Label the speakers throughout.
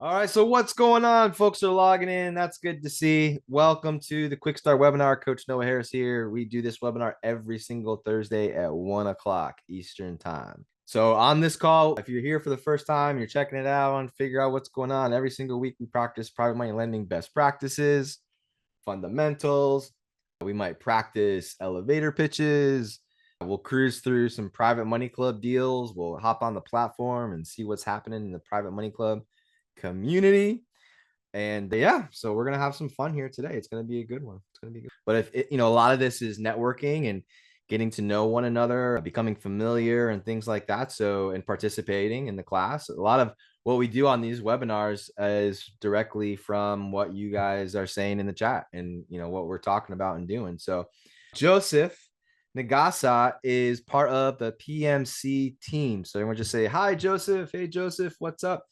Speaker 1: All right, so what's going on? Folks are logging in. That's good to see. Welcome to the Quickstart webinar. Coach Noah Harris here. We do this webinar every single Thursday at 1 o'clock Eastern time. So on this call, if you're here for the first time, you're checking it out and figure out what's going on. Every single week, we practice private money lending best practices, fundamentals. We might practice elevator pitches. We'll cruise through some private money club deals. We'll hop on the platform and see what's happening in the private money club community. And yeah, so we're gonna have some fun here today. It's gonna be a good one. It's gonna be good. But if it, a lot of this is networking and getting to know one another, becoming familiar and things like that. So, and participating in the class, a lot of what we do on these webinars is directly from what you guys are saying in the chat and what we're talking about and doing. So Joseph Nagasa is part of the PMC team. So everyone just say hi, Joseph. Hey, Joseph, what's up?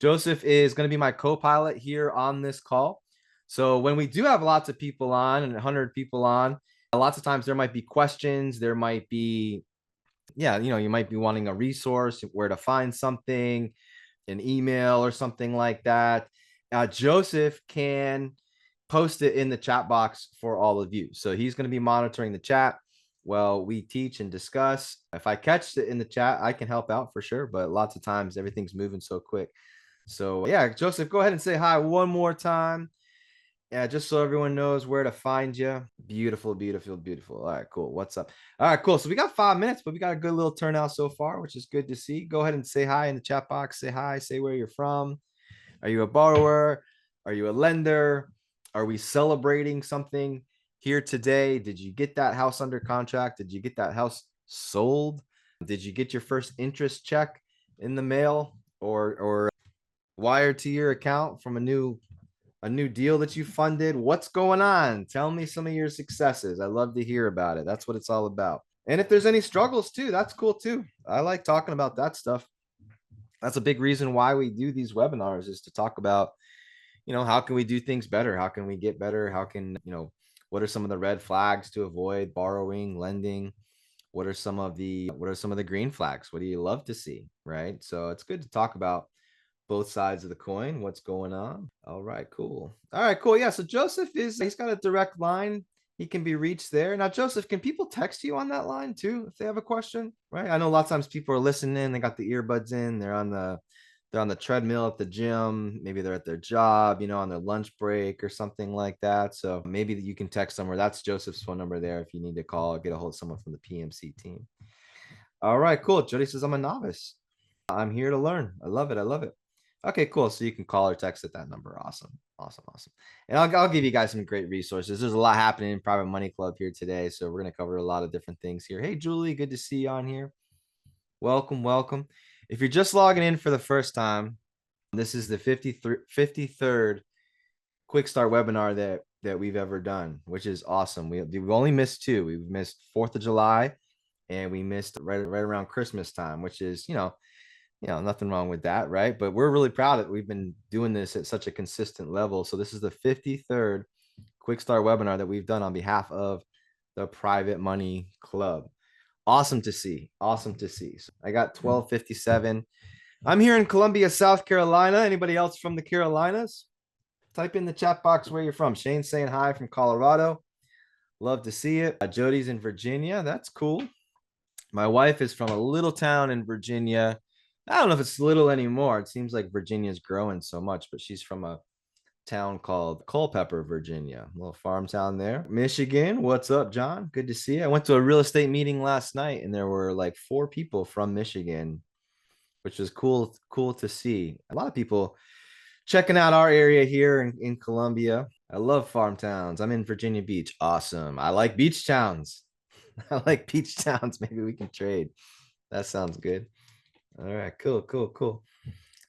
Speaker 1: Joseph is going to be my co-pilot here on this call. So when we do have lots of people on and 100 people on, lots of times there might be questions. There might be, you might be wanting a resource, where to find something, an email or something like that. Joseph can post it in the chat box for all of you. So he's going to be monitoring the chat while we teach and discuss. If I catch it in the chat, I can help out for sure. But lots of times everything's moving so quick. So yeah, Joseph, go ahead and say hi one more time. Yeah, just so everyone knows where to find you. Beautiful, beautiful, beautiful. All right, cool. What's up? All right, cool. So we got 5 minutes, but we got a good little turnout so far, which is good to see. Go ahead and say hi in the chat box. Say hi, say where you're from. Are you a borrower? Are you a lender? Are we celebrating something here today? Did you get that house under contract? Did you get that house sold? Did you get your first interest check in the mail or wired to your account from a new deal that you funded? What's going on? Tell me some of your successes. I love to hear about it. That's what it's all about. And if there's any struggles too, that's cool too. I like talking about that stuff. That's a big reason why we do these webinars, is to talk about, how can we do things better? How can we get better? How can, what are some of the red flags to avoid borrowing, lending? What are some of the green flags? What do you love to see? Right. So it's good to talk about both sides of the coin, what's going on. All right, cool. All right, cool. Yeah, so Joseph he's got a direct line. He can be reached there. Now, Joseph, can people text you on that line too if they have a question? Right. I know a lot of times people are listening, they got the earbuds in, they're on the treadmill at the gym, maybe they're at their job, on their lunch break or something like that. So maybe you can text somewhere. That's Joseph's phone number there if you need to call or get a hold of someone from the PMC team. All right, cool. Jody says, I'm a novice. I'm here to learn. I love it. I love it. Okay, cool. So you can call or text at that number. Awesome. Awesome. Awesome. And I'll give you guys some great resources. There's a lot happening in Private Money Club here today. So we're going to cover a lot of different things here. Hey, Julie, good to see you on here. Welcome. Welcome. If you're just logging in for the first time, this is the 53rd Quick Start webinar that we've ever done, which is awesome. We've only missed two. We've missed 4th of July and we missed right around Christmas time, which is, nothing wrong with that, right? But we're really proud that we've been doing this at such a consistent level. So this is the 53rd Quick Start webinar that we've done on behalf of the Private Money Club. Awesome to see. Awesome to see. So I got 1257. I'm here in Columbia, South Carolina. Anybody else from the Carolinas? Type in the chat box where you're from. Shane's saying hi from Colorado. Love to see it. Jody's in Virginia. That's cool. My wife is from a little town in Virginia. I don't know if it's little anymore. It seems like Virginia's growing so much, but she's from a town called Culpeper, Virginia, a little farm town there. Michigan, what's up, John? Good to see you. I went to a real estate meeting last night, and there were like 4 people from Michigan, which was cool to see. A lot of people checking out our area here in Columbia. I love farm towns. I'm in Virginia Beach. Awesome. I like beach towns. I like beach towns. Maybe we can trade. That sounds good. All right, cool, cool, cool.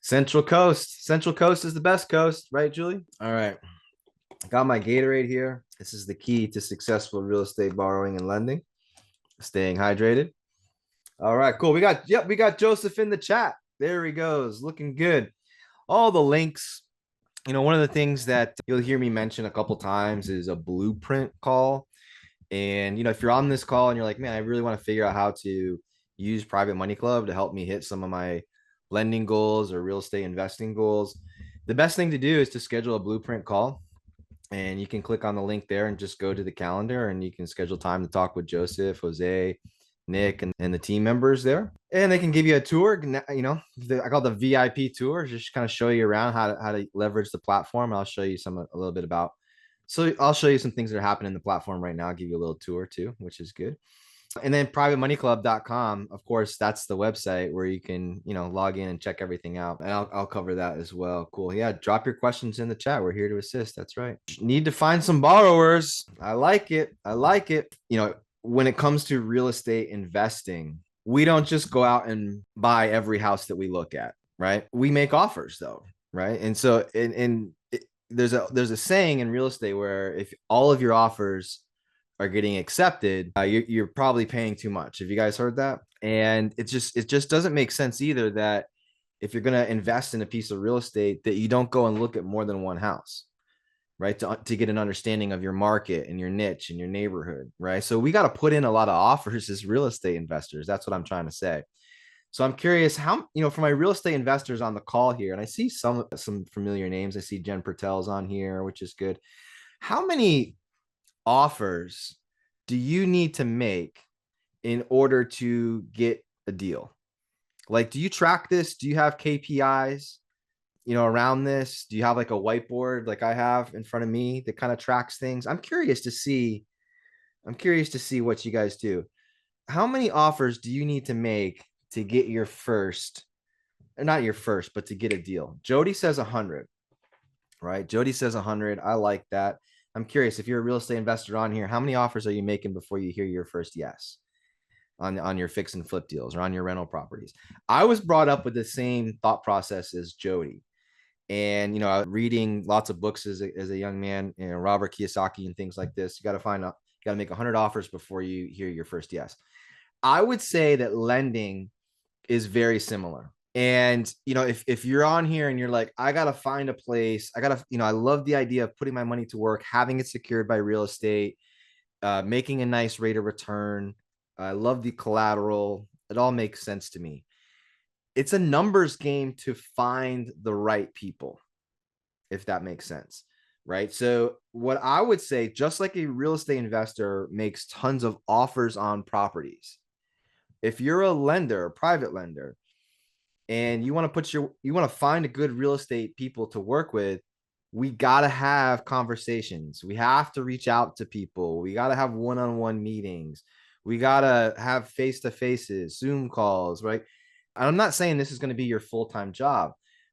Speaker 1: Central Coast. Central Coast is the best coast, right, Julie? All right. Got my Gatorade here. This is the key to successful real estate borrowing and lending. Staying hydrated. All right, cool. We got Joseph in the chat. There he goes. Looking good. All the links. One of the things that you'll hear me mention a couple times is a blueprint call. And, if you're on this call and you're like, man, I really want to figure out how to use Private Money Club to help me hit some of my lending goals or real estate investing goals, The best thing to do is to schedule a blueprint call, and you can click on the link there and just go to the calendar, and you can schedule time to talk with Joseph, Jose, Nick, and the team members there. And they can give you a tour. I call it the VIP tour, just kind of show you around how to leverage the platform. I'll show you a little bit about. So I'll show you some things that are happening in the platform right now. I'll give you a little tour too, which is good. And then privatemoneyclub.com, of course, that's the website where you can, log in and check everything out. And I'll cover that as well. Cool. Yeah. Drop your questions in the chat. We're here to assist. That's right. Need to find some borrowers. I like it. I like it. When it comes to real estate investing, we don't just go out and buy every house that we look at, right? We make offers though, right? And so, there's a saying in real estate where if all of your offers are getting accepted, you're probably paying too much. Have you guys heard that? And it just doesn't make sense either that if you're going to invest in a piece of real estate, that you don't go and look at more than one house, right? To get an understanding of your market and your niche and your neighborhood, right? So we got to put in a lot of offers as real estate investors. That's what I'm trying to say. So I'm curious how, for my real estate investors on the call here, and I see some familiar names. I see Jen Pertel's on here, which is good. How many offers do you need to make in order to get a deal? Like, do you track this? Do you have KPIs, around this? Do you have like a whiteboard like I have in front of me that kind of tracks things? I'm curious to see what you guys do. How many offers do you need to make to get your first, or not your first, but to get a deal? Jody says 100, right? Jody says 100. I like that. I'm curious, if you're a real estate investor on here, how many offers are you making before you hear your first yes on your fix and flip deals or on your rental properties? I was brought up with the same thought process as Jody. And, reading lots of books as a young man, Robert Kiyosaki and things like this, you got to make 100 offers before you hear your first yes. I would say that lending is very similar. And, if you're on here and you're like, I got to find a place, I love the idea of putting my money to work, having it secured by real estate, making a nice rate of return. I love the collateral. It all makes sense to me. It's a numbers game to find the right people, if that makes sense, right? So what I would say, just like a real estate investor makes tons of offers on properties, if you're a lender, a private lender, and you want to find a good real estate people to work with, we got to have conversations. We have to reach out to people. We got to have one-on-one meetings. We got to have face-to-faces, Zoom calls, right? I'm not saying this is going to be your full-time job,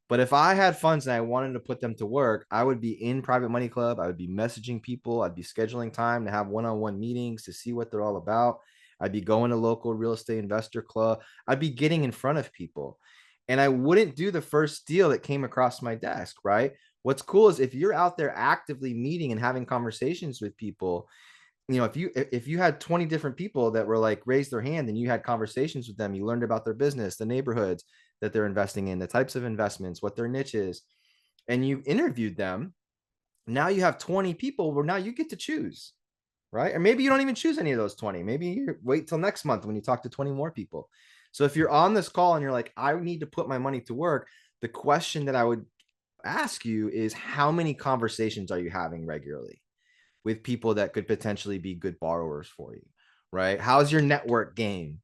Speaker 1: but if I had funds and I wanted to put them to work, I would be in Private Money Club. I would be messaging people. I'd be scheduling time to have one-on-one meetings to see what they're all about. I'd be going to local real estate investor club. I'd be getting in front of people. And I wouldn't do the first deal that came across my desk, right? What's cool is if you're out there actively meeting and having conversations with people, if you had 20 different people that were like raised their hand and you had conversations with them, you learned about their business, the neighborhoods that they're investing in, the types of investments, what their niche is, and you interviewed them. Now you have 20 people where now you get to choose, right? Or maybe you don't even choose any of those 20. Maybe you wait till next month when you talk to 20 more people. So if you're on this call and you're like, I need to put my money to work, the question that I would ask you is, how many conversations are you having regularly with people that could potentially be good borrowers for you, right? How's your network game?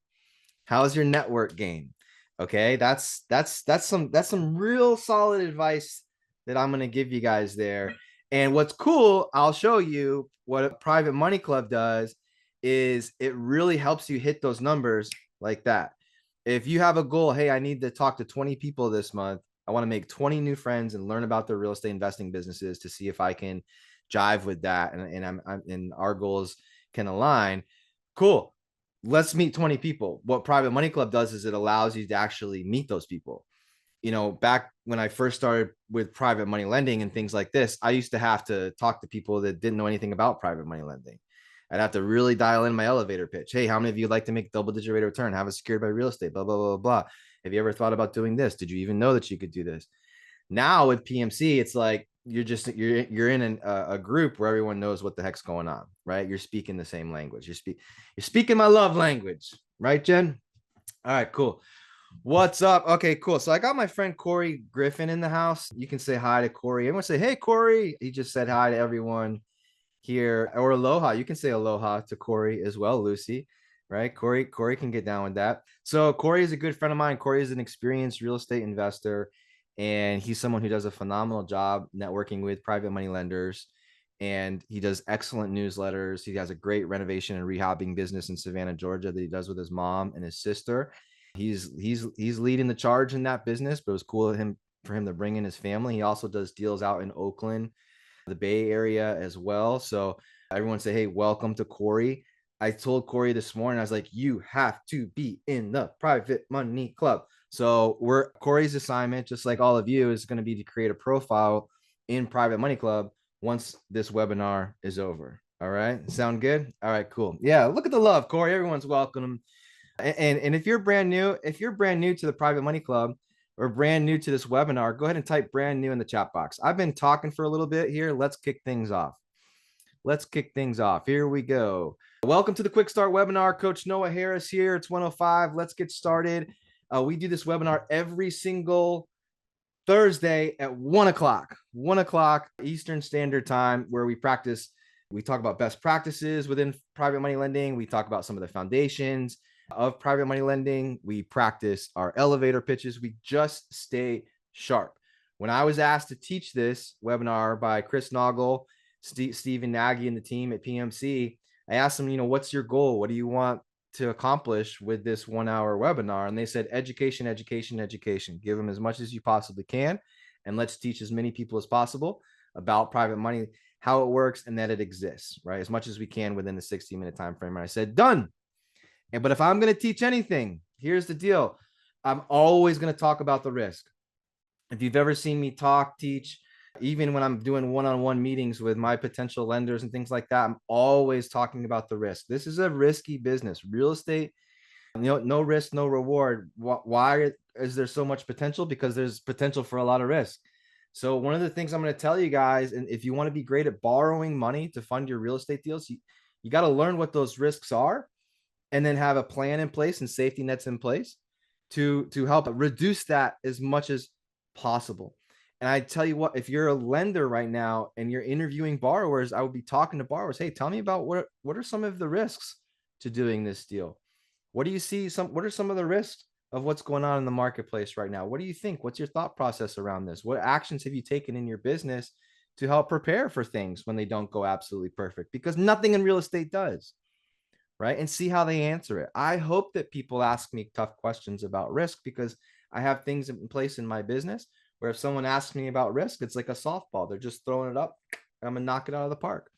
Speaker 1: How's your network game? Okay, that's some real solid advice that I'm going to give you guys there. And what's cool, I'll show you what a Private Money Club does is it really helps you hit those numbers like that. If you have a goal, hey, I need to talk to 20 people this month. I want to make 20 new friends and learn about their real estate investing businesses to see if I can jive with that. And our goals can align. Cool. Let's meet 20 people. What Private Money Club does is it allows you to actually meet those people. Back when I first started with private money lending and things like this, I used to have to talk to people that didn't know anything about private money lending. I'd have to really dial in my elevator pitch. Hey, how many of you would like to make double-digit rate of return, have it secured by real estate, blah, blah, blah, blah. Have you ever thought about doing this? Did you even know that you could do this? Now with PMC, it's like you're in a group where everyone knows what the heck's going on, right? You're speaking the same language. You're speaking my love language, right, Jen? All right, cool. What's up? Okay, cool. So I got my friend Corey Griffin in the house. You can say hi to Corey. Everyone say, hey, Corey. He just said hi to everyone here, or aloha. You can say aloha to Corey as well, Lucy. Right? Corey can get down with that. So Corey is a good friend of mine. Corey is an experienced real estate investor, and he's someone who does a phenomenal job networking with private money lenders. And he does excellent newsletters. He has a great renovation and rehabbing business in Savannah, Georgia, that he does with his mom and his sister. He's leading the charge in that business, but it was cool for him to bring in his family. He also does deals out in Oakland, the Bay Area as well. So everyone say, hey, welcome to Corey. I told Corey this morning, I was like, you have to be in the private money club. So Corey's assignment, just like all of you, is going to be to create a profile in private money club once this webinar is over. All right. Sound good? All right, cool. Yeah. Look at the love, Corey. Everyone's welcome. And if you're brand new to the private money club or brand new to this webinar, go ahead and type brand new in the chat box. I've been talking for a little bit here. Let's kick things off. Here we go. Welcome to the Quick Start webinar. Coach Noah Harris here. It's 1:05. Let's get started. We do this webinar every single Thursday at 1 o'clock Eastern Standard Time, where we talk about best practices within private money lending. We talk about some of the foundations of private money lending. We practice our elevator pitches. We just stay sharp. When I was asked to teach this webinar by Chris Naugle, Stephen Nagy, and the team at PMC, I asked them, what's your goal? What do you want to accomplish with this 1 hour webinar? And they said, education. Give them as much as you possibly can. And let's teach as many people as possible about private money, how it works, and that it exists, right? As much as we can within the 60-minute time frame. And I said, done. But if I'm going to teach anything, here's the deal. I'm always going to talk about the risk. If you've ever seen me teach, even when I'm doing one-on-one meetings with my potential lenders and things like that, I'm always talking about the risk. This is a risky business. Real estate, no risk, no reward. Why is there so much potential? Because there's potential for a lot of risk. So one of the things I'm going to tell you guys, and if you want to be great at borrowing money to fund your real estate deals, you got to learn what those risks are, and then have a plan in place and safety nets in place to help reduce that as much as possible. And I tell you what, if you're a lender right now and you're interviewing borrowers, I would be talking to borrowers. Hey, tell me about what are some of the risks to doing this deal? What do you see? What are some of the risks of what's going on in the marketplace right now? What do you think? What's your thought process around this? What actions have you taken in your business to help prepare for things when they don't go absolutely perfect? Because nothing in real estate does. Right? And see how they answer it. I hope that people ask me tough questions about risk, because I have things in place in my business where if someone asks me about risk, it's like a softball. They're just throwing it up. And I'm going to knock it out of the park.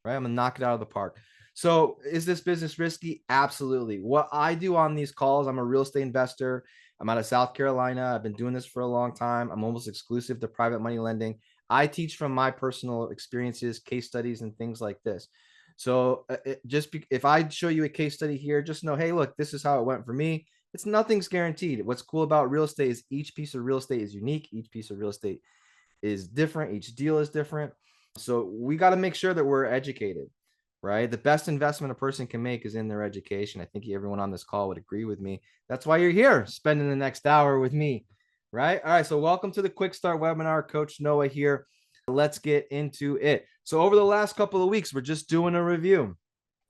Speaker 1: Right? I'm going to knock it out of the park. So is this business risky? Absolutely. What I do on these calls, I'm a real estate investor. I'm out of South Carolina. I've been doing this for a long time. I'm almost exclusive to private money lending. I teach from my personal experiences, case studies, and things like this. So if I show you a case study here, just know, hey, look, this is how it went for me. Nothing's guaranteed. What's cool about real estate is each piece of real estate is unique. Each piece of real estate is different. Each deal is different. So we got to make sure that we're educated, right? The best investment a person can make is in their education. I think everyone on this call would agree with me. That's why you're here, spending the next hour with me, right? All right. So welcome to the Quick Start webinar. Coach Noah here. Let's get into it. So over the last couple of weeks, we're just doing a review.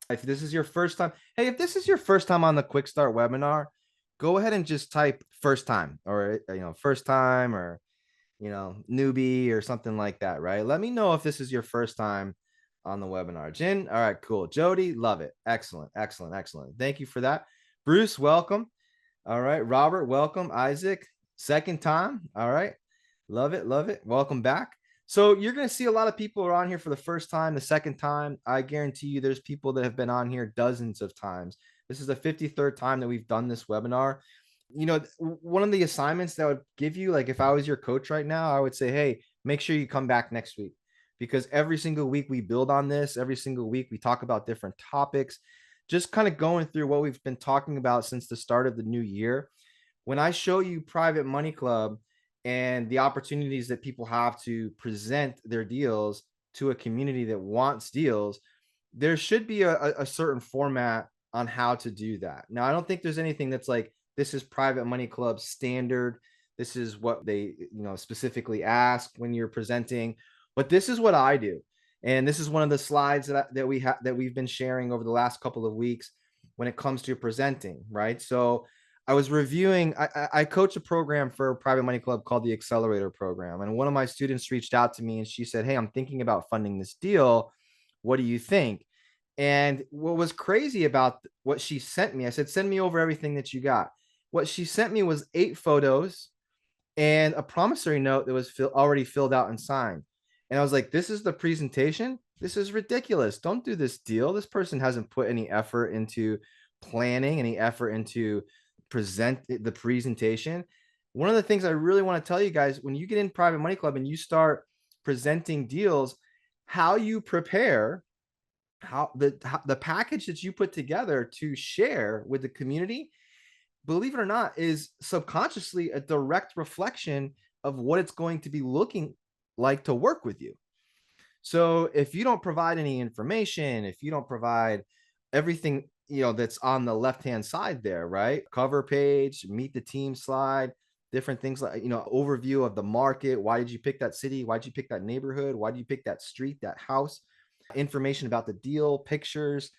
Speaker 1: If this is your first time, hey, if this is your first time on the Quick Start webinar, go ahead and just type first time, or first time, or newbie or something like that, right? Let me know if this is your first time on the webinar. Jen, all right, cool. Jody, love it. Excellent. Thank you for that. Bruce, welcome. All right. Robert, welcome. Isaac, second time. All right. Love it. Welcome back. So you're going to see a lot of people are on here for the first time, the second time. I guarantee you there's people that have been on here dozens of times. This is the 53rd time that we've done this webinar. One of the assignments that I would give you, like if I was your coach right now, I would say, hey, make sure you come back next week, because every single week we build on this. Every single week we talk about different topics, just kind of going through what we've been talking about since the start of the new year. When I show you Private Money Club and the opportunities that people have to present their deals to a community that wants deals, there should be a certain format on how to do that. Now, I don't think there's anything that's like This is Private Money Club standard. This is what they, specifically ask when you're presenting. But this is what I do. And this is one of the slides that we've been sharing over the last couple of weeks when it comes to presenting, right? So I was reviewing, I coach a program for Private Money Club called the Accelerator Program. And one of my students reached out to me and she said, "Hey, I'm thinking about funding this deal. What do you think?" And what was crazy about what she sent me, I said, "Send me over everything that you got." What she sent me was 8 photos and a promissory note that was already filled out and signed. And I was like, "This is the presentation? This is ridiculous. Don't do this deal. This person hasn't put any effort into planning, any effort into the presentation." One of the things I really want to tell you guys, when you get in Private Money Club and you start presenting deals, how you prepare, the package that you put together to share with the community, believe it or not, is subconsciously a direct reflection of what it's going to be looking like to work with you. So if you don't provide any information, if you don't provide everything, that's on the left-hand side there, right? Cover page, meet the team slide, different things like, overview of the market. Why did you pick that city? Why did you pick that neighborhood? Why did you pick that street, that house? Information about the deal, pictures,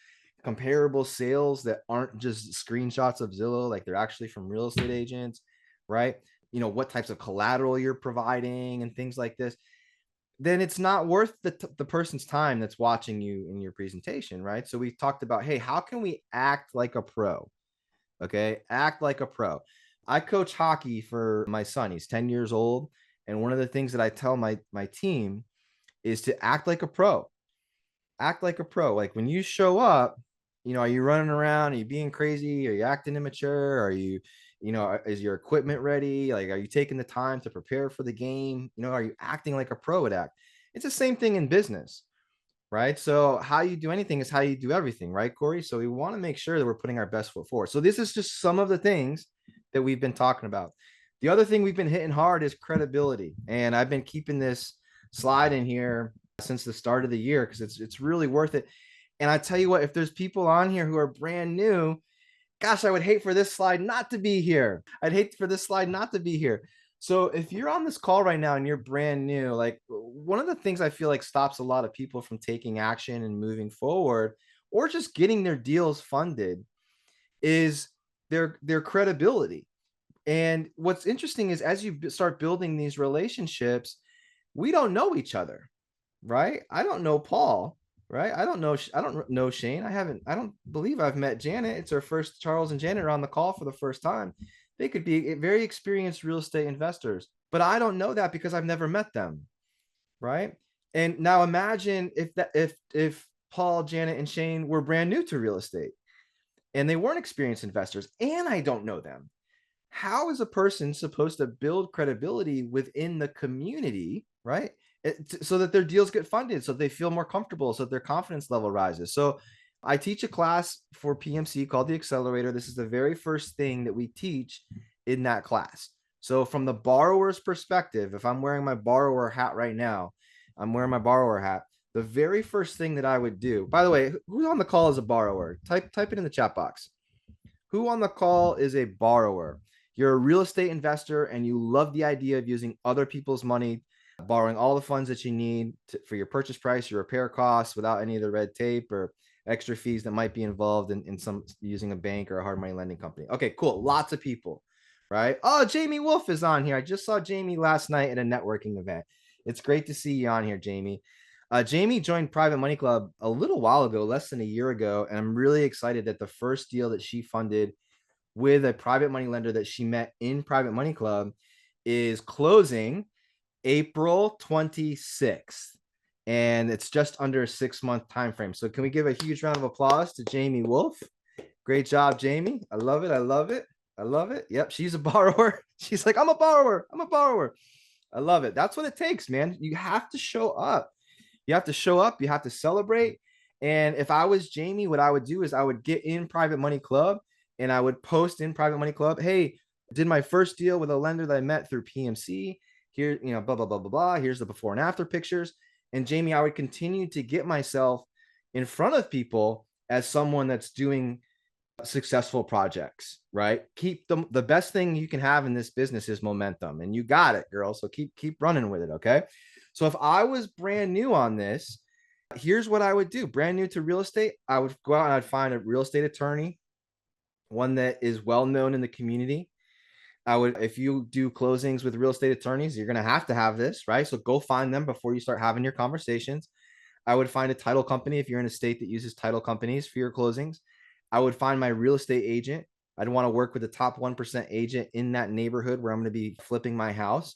Speaker 1: comparable sales that aren't just screenshots of Zillow, like they're actually from real estate agents, right? What types of collateral you're providing and things like this. Then it's not worth the person's time that's watching you in your presentation, right? So we talked about, hey, how can we act like a pro? Okay, act like a pro. I coach hockey for my son. He's 10 years old, and one of the things that I tell my team is to act like a pro. Act like a pro. Like when you show up, are you running around? Are you being crazy? Are you acting immature? Are you, is your equipment ready? Like, are you taking the time to prepare for the game? Are you acting like a pro would act? It's the same thing in business, right? So how you do anything is how you do everything, right, Corey? So we want to make sure that we're putting our best foot forward. So this is just some of the things that we've been talking about. The other thing we've been hitting hard is credibility. And I've been keeping this slide in here since the start of the year because it's really worth it. And I tell you what, if there's people on here who are brand new, gosh, I would hate for this slide not to be here. I'd hate for this slide not to be here. So if you're on this call right now and you're brand new, like one of the things I feel like stops a lot of people from taking action and moving forward or just getting their deals funded is their credibility. And what's interesting is as you start building these relationships, we don't know each other, right? I don't know Paul, right? I don't know Shane. I don't believe I've met Janet. It's our first, Charles and Janet are on the call for the first time. They could be very experienced real estate investors, but I don't know that because I've never met them, right? And now imagine if Paul, Janet, and Shane were brand new to real estate and they weren't experienced investors and I don't know them. How is a person supposed to build credibility within the community, right? So that their deals get funded, so they feel more comfortable, so their confidence level rises. So I teach a class for PMC called the Accelerator. This is the very first thing that we teach in that class. So from the borrower's perspective, if I'm wearing my borrower hat right now, I'm wearing my borrower hat. The very first thing that I would do, by the way, who's on the call as a borrower? Type it in the chat box. Who on the call is a borrower? You're a real estate investor and you love the idea of using other people's money, borrowing all the funds that you need for your purchase price, your repair costs without any of the red tape or extra fees that might be involved in some using a bank or a hard money lending company. Okay, cool. Lots of people, right? Oh, Jamie Wolf is on here. I just saw Jamie last night at a networking event. It's great to see you on here, Jamie. Jamie joined Private Money Club a little while ago, less than a year ago, and I'm really excited that the first deal that she funded with a private money lender that she met in Private Money Club is closing April 26th. And it's just under a 6-month time frame. So can we give a huge round of applause to Jamie Wolf? Great job, Jamie. I love it. I love it. I love it. Yep, she's a borrower. She's like, I'm a borrower. I'm a borrower. I love it. That's what it takes, man. You have to show up. You have to show up. You have to celebrate. And if I was Jamie, what I would do is I would get in Private Money Club and I would post in Private Money Club, hey, did my first deal with a lender that I met through PMC. Here, blah, blah, blah, blah, blah. Here's the before and after pictures. And Jamie, I would continue to get myself in front of people as someone that's doing successful projects, right? Keep them. The best thing you can have in this business is momentum, and you got it, girl. So keep running with it. Okay. So if I was brand new on this, here's what I would do. Brand new to real estate, I would go out and I'd find a real estate attorney, one that is well known in the community. I would, if you do closings with real estate attorneys, you're going to have this, right? So go find them before you start having your conversations. I would find a title company if you're in a state that uses title companies for your closings. I would find my real estate agent. I'd want to work with the top 1% agent in that neighborhood where I'm going to be flipping my house.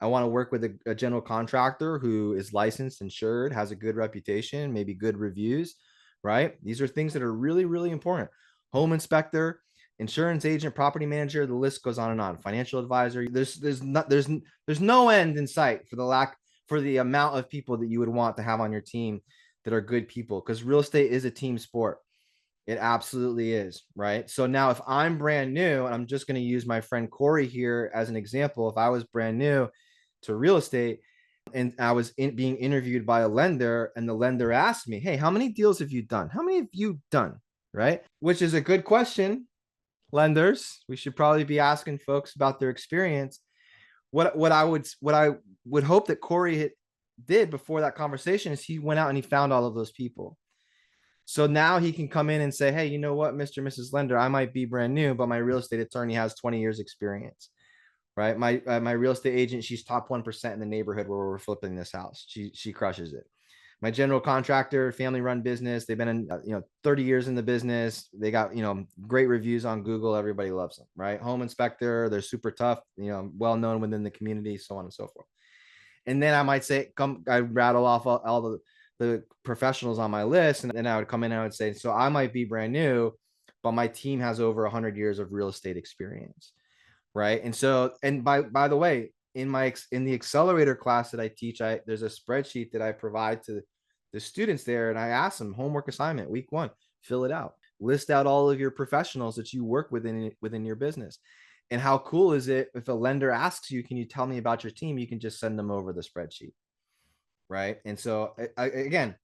Speaker 1: I want to work with a general contractor who is licensed, insured, has a good reputation, maybe good reviews, right? These are things that are really, really important. Home inspector, insurance agent, property manager, the list goes on and on. Financial advisor. There's no end in sight for the amount of people that you would want to have on your team that are good people, because real estate is a team sport. It absolutely is, right? So now if I'm brand new, and I'm just going to use my friend Corey here as an example, if I was brand new to real estate and I was being interviewed by a lender, and the lender asked me, hey, how many deals have you done? How many have you done? Right? Which is a good question. Lenders, we should probably be asking folks about their experience. What I would hope that Corey did before that conversation is he went out and he found all of those people. So now he can come in and say, hey, you know what, Mr. and Mrs. Lender, I might be brand new, but my real estate attorney has 20 years experience, right? My real estate agent, she's top 1% in the neighborhood where we're flipping this house. She crushes it. My general contractor, family run business. They've been in, 30 years in the business. They got, great reviews on Google. Everybody loves them, right? Home inspector. They're super tough, well known within the community, so on and so forth. And then I might say, I rattle off all the professionals on my list. And then I would come in and I would say, so I might be brand new, but my team has over 100 years of real estate experience. Right. And so, and by the way, in the accelerator class that I teach, there's a spreadsheet that I provide to the students there. And I ask them, homework assignment, week 1, fill it out, list out all of your professionals that you work within your business. And how cool is it if a lender asks you, can you tell me about your team? You can just send them over the spreadsheet. Right. And so again,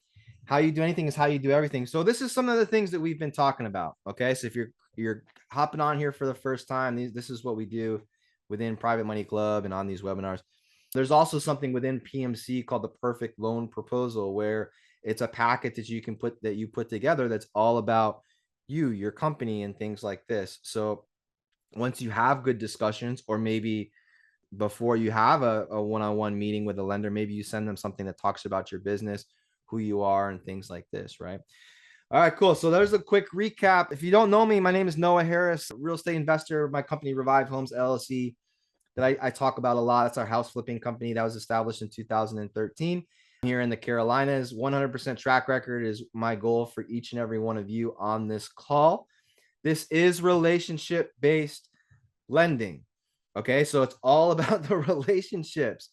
Speaker 1: how you do anything is how you do everything. So this is some of the things that we've been talking about. Okay. So if you're hopping on here for the first time, this is what we do within Private Money Club and on these webinars. There's also something within PMC called the perfect loan proposal, where it's a packet that you put together that's all about you, your company, and things like this. So once you have good discussions, or maybe before you have a one-on-one meeting with a lender, maybe you send them something that talks about your business, who you are, and things like this, right? All right, cool. So there's a quick recap. If you don't know me, my name is Noah Harris, real estate investor. My company, Revive Homes LLC, that I talk about a lot. It's our house flipping company that was established in 2013 here in the Carolinas. 100% track record is my goal for each and every one of you on this call. This is relationship-based lending. Okay, so it's all about the relationships.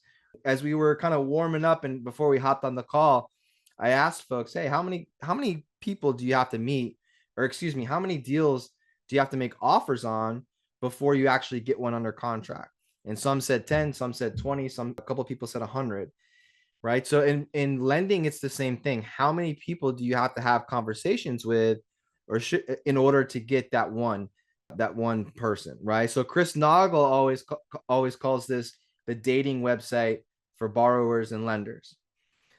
Speaker 1: As we were kind of warming up and before we hopped on the call, I asked folks, hey, how many people do you have to meet, or excuse me, how many deals do you have to make offers on before you actually get one under contract? And some said 10, some said 20, a couple of people said 100, right? So in lending, it's the same thing. How many people do you have to have conversations with, or in order to get that one person, right? So Chris Naugle always calls this the dating website for borrowers and lenders.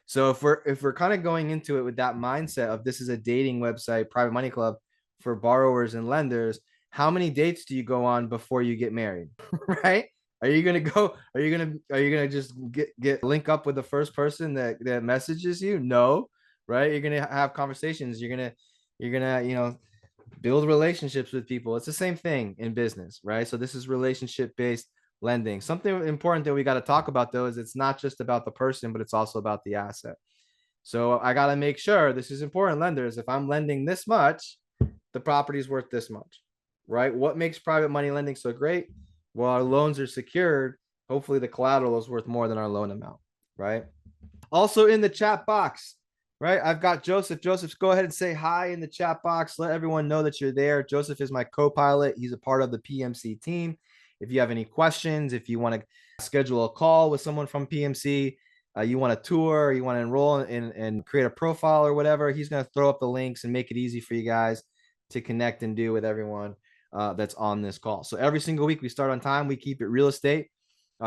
Speaker 1: So if we're kind of going into it with that mindset of this is a dating website, Private Money Club, for borrowers and lenders, how many dates do you go on before you get married? Right? Are you gonna just get link up with the first person that messages you? No, right? You're gonna have conversations. You're gonna build relationships with people. It's the same thing in business, right? So this is relationship-based lending. Something important that we got to talk about, though, is it's not just about the person, but it's also about the asset. So I got to make sure, this is important, lenders, if I'm lending this much, the property is worth this much, right? What makes private money lending so great? Well, our loans are secured. Hopefully the collateral is worth more than our loan amount, right? Also in the chat box, right? I've got Joseph. Joseph, go ahead and say hi in the chat box. Let everyone know that you're there. Joseph is my co-pilot. He's a part of the PMC team. If you have any questions, if you want to schedule a call with someone from PMC, you want a tour, you want to enroll and create a profile or whatever, he's going to throw up the links and make it easy for you guys to connect and do with everyone that's on this call. So every single week we start on time. We keep it real estate.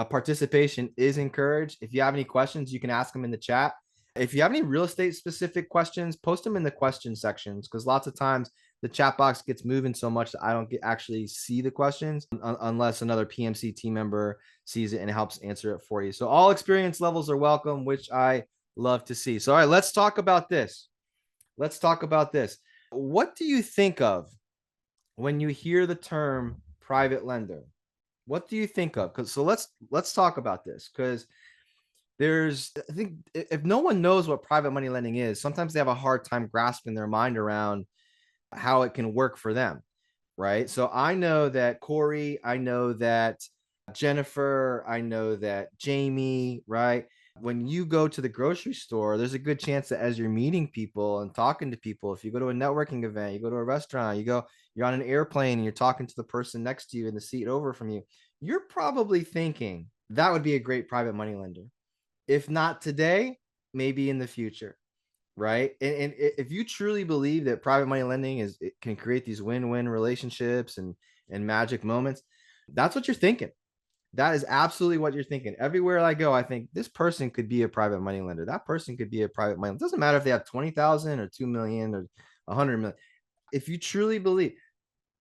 Speaker 1: Participation is encouraged. If you have any questions, you can ask them in the chat. If you have any real estate specific questions, post them in the question sections, because lots of times the chat box gets moving so much that I don't actually see the questions unless another PMC team member sees it and helps answer it for you. So all experience levels are welcome, which I love to see. So, all right, let's talk about this. Let's talk about this. What do you think of when you hear the term private lender? What do you think of? So let's talk about this, because I think if no one knows what private money lending is, sometimes they have a hard time grasping their mind around how it can work for them, right? So I know that Corey, I know that Jennifer, I know that Jamie, right? When you go to the grocery store, there's a good chance that as you're meeting people and talking to people, if you go to a networking event, you go to a restaurant, you're on an airplane and you're talking to the person next to you in the seat over from you, you're probably thinking that would be a great private money lender. If not today, maybe in the future, right? And if you truly believe that private money lending it can create these win-win relationships and magic moments, that's what you're thinking. That is absolutely what you're thinking. Everywhere I go, I think this person could be a private money lender. That person could be a private money lender. It doesn't matter if they have 20,000 or 2 million or 100 million. If you truly believe,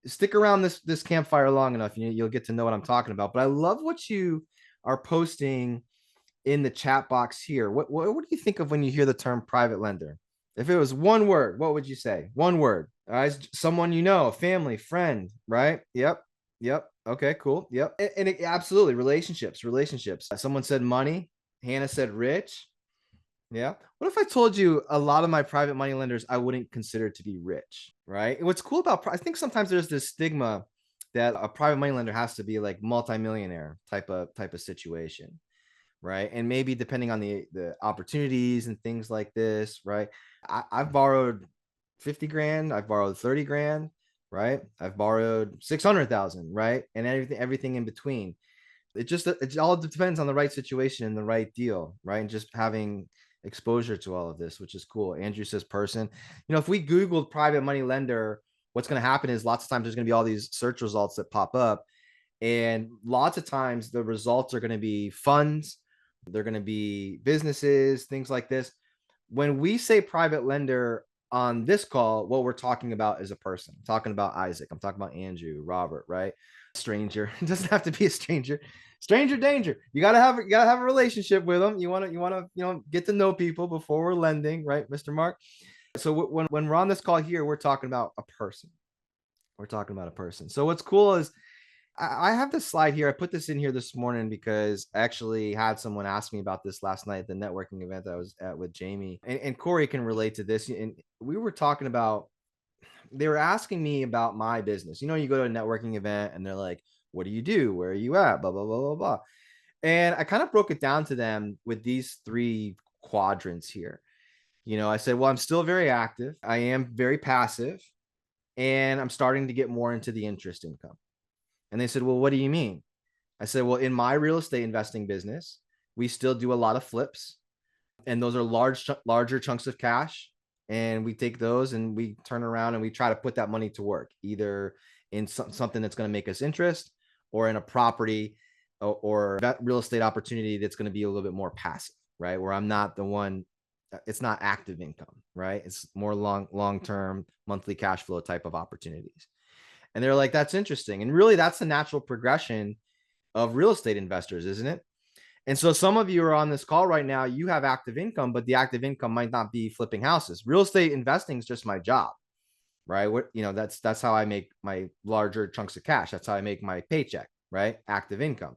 Speaker 1: stick around this campfire long enough, you'll get to know what I'm talking about. But I love what you are posting in the chat box here. What do you think of when you hear the term private lender? If it was one word, what would you say? One word. Someone you know, a family, friend, right? Yep. Okay, cool. Yep. And absolutely, relationships. Someone said money. Hannah said rich. Yeah. What if I told you a lot of my private money lenders I wouldn't consider to be rich, right? And what's cool about, I think sometimes there's this stigma that a private money lender has to be like multimillionaire type of situation, right? And maybe depending on the opportunities and things like this, right? I've borrowed 50 grand, I've borrowed 30 grand, right? I've borrowed 600,000, right? And everything in between. It all depends on the right situation and the right deal, right? And just having exposure to all of this, which is cool. Andrew says person. If we Googled private money lender, what's going to happen is lots of times there's going to be all these search results that pop up. And lots of times the results are going to be funds, they're going to be businesses, things like this. When we say private lender on this call, what we're talking about is a person. I'm talking about Isaac. I'm talking about Andrew, Robert, right? Stranger. It doesn't have to be a stranger. Stranger danger. You gotta have a relationship with them. You want to get to know people before we're lending, right, Mr. Mark? So when we're on this call here, we're talking about a person. We're talking about a person. So what's cool is I have this slide here. I put this in here this morning because I actually had someone ask me about this last night at the networking event that I was at with Jamie, and Corey can relate to this. And we were talking about, they were asking me about my business. You go to a networking event and they're like, what do you do? Where are you at? Blah, blah, blah, blah, blah. And I kind of broke it down to them with these 3 quadrants here. I said, well, I'm still very active. I am very passive, and I'm starting to get more into the interest income. And they said, well, what do you mean? I said, well, in my real estate investing business, we still do a lot of flips, and those are larger chunks of cash. And we take those and we turn around and we try to put that money to work, either in something that's going to make us interest, or in a property or that real estate opportunity that's going to be a little bit more passive, right? Where I'm not the one, it's not active income, right? It's more long-term monthly cash flow type of opportunities. And they're like, that's interesting. And really, that's the natural progression of real estate investors, isn't it? And so some of you are on this call right now, you have active income, but the active income might not be flipping houses. Real estate investing is just my job, right? That's how I make my larger chunks of cash. That's how I make my paycheck, right? Active income.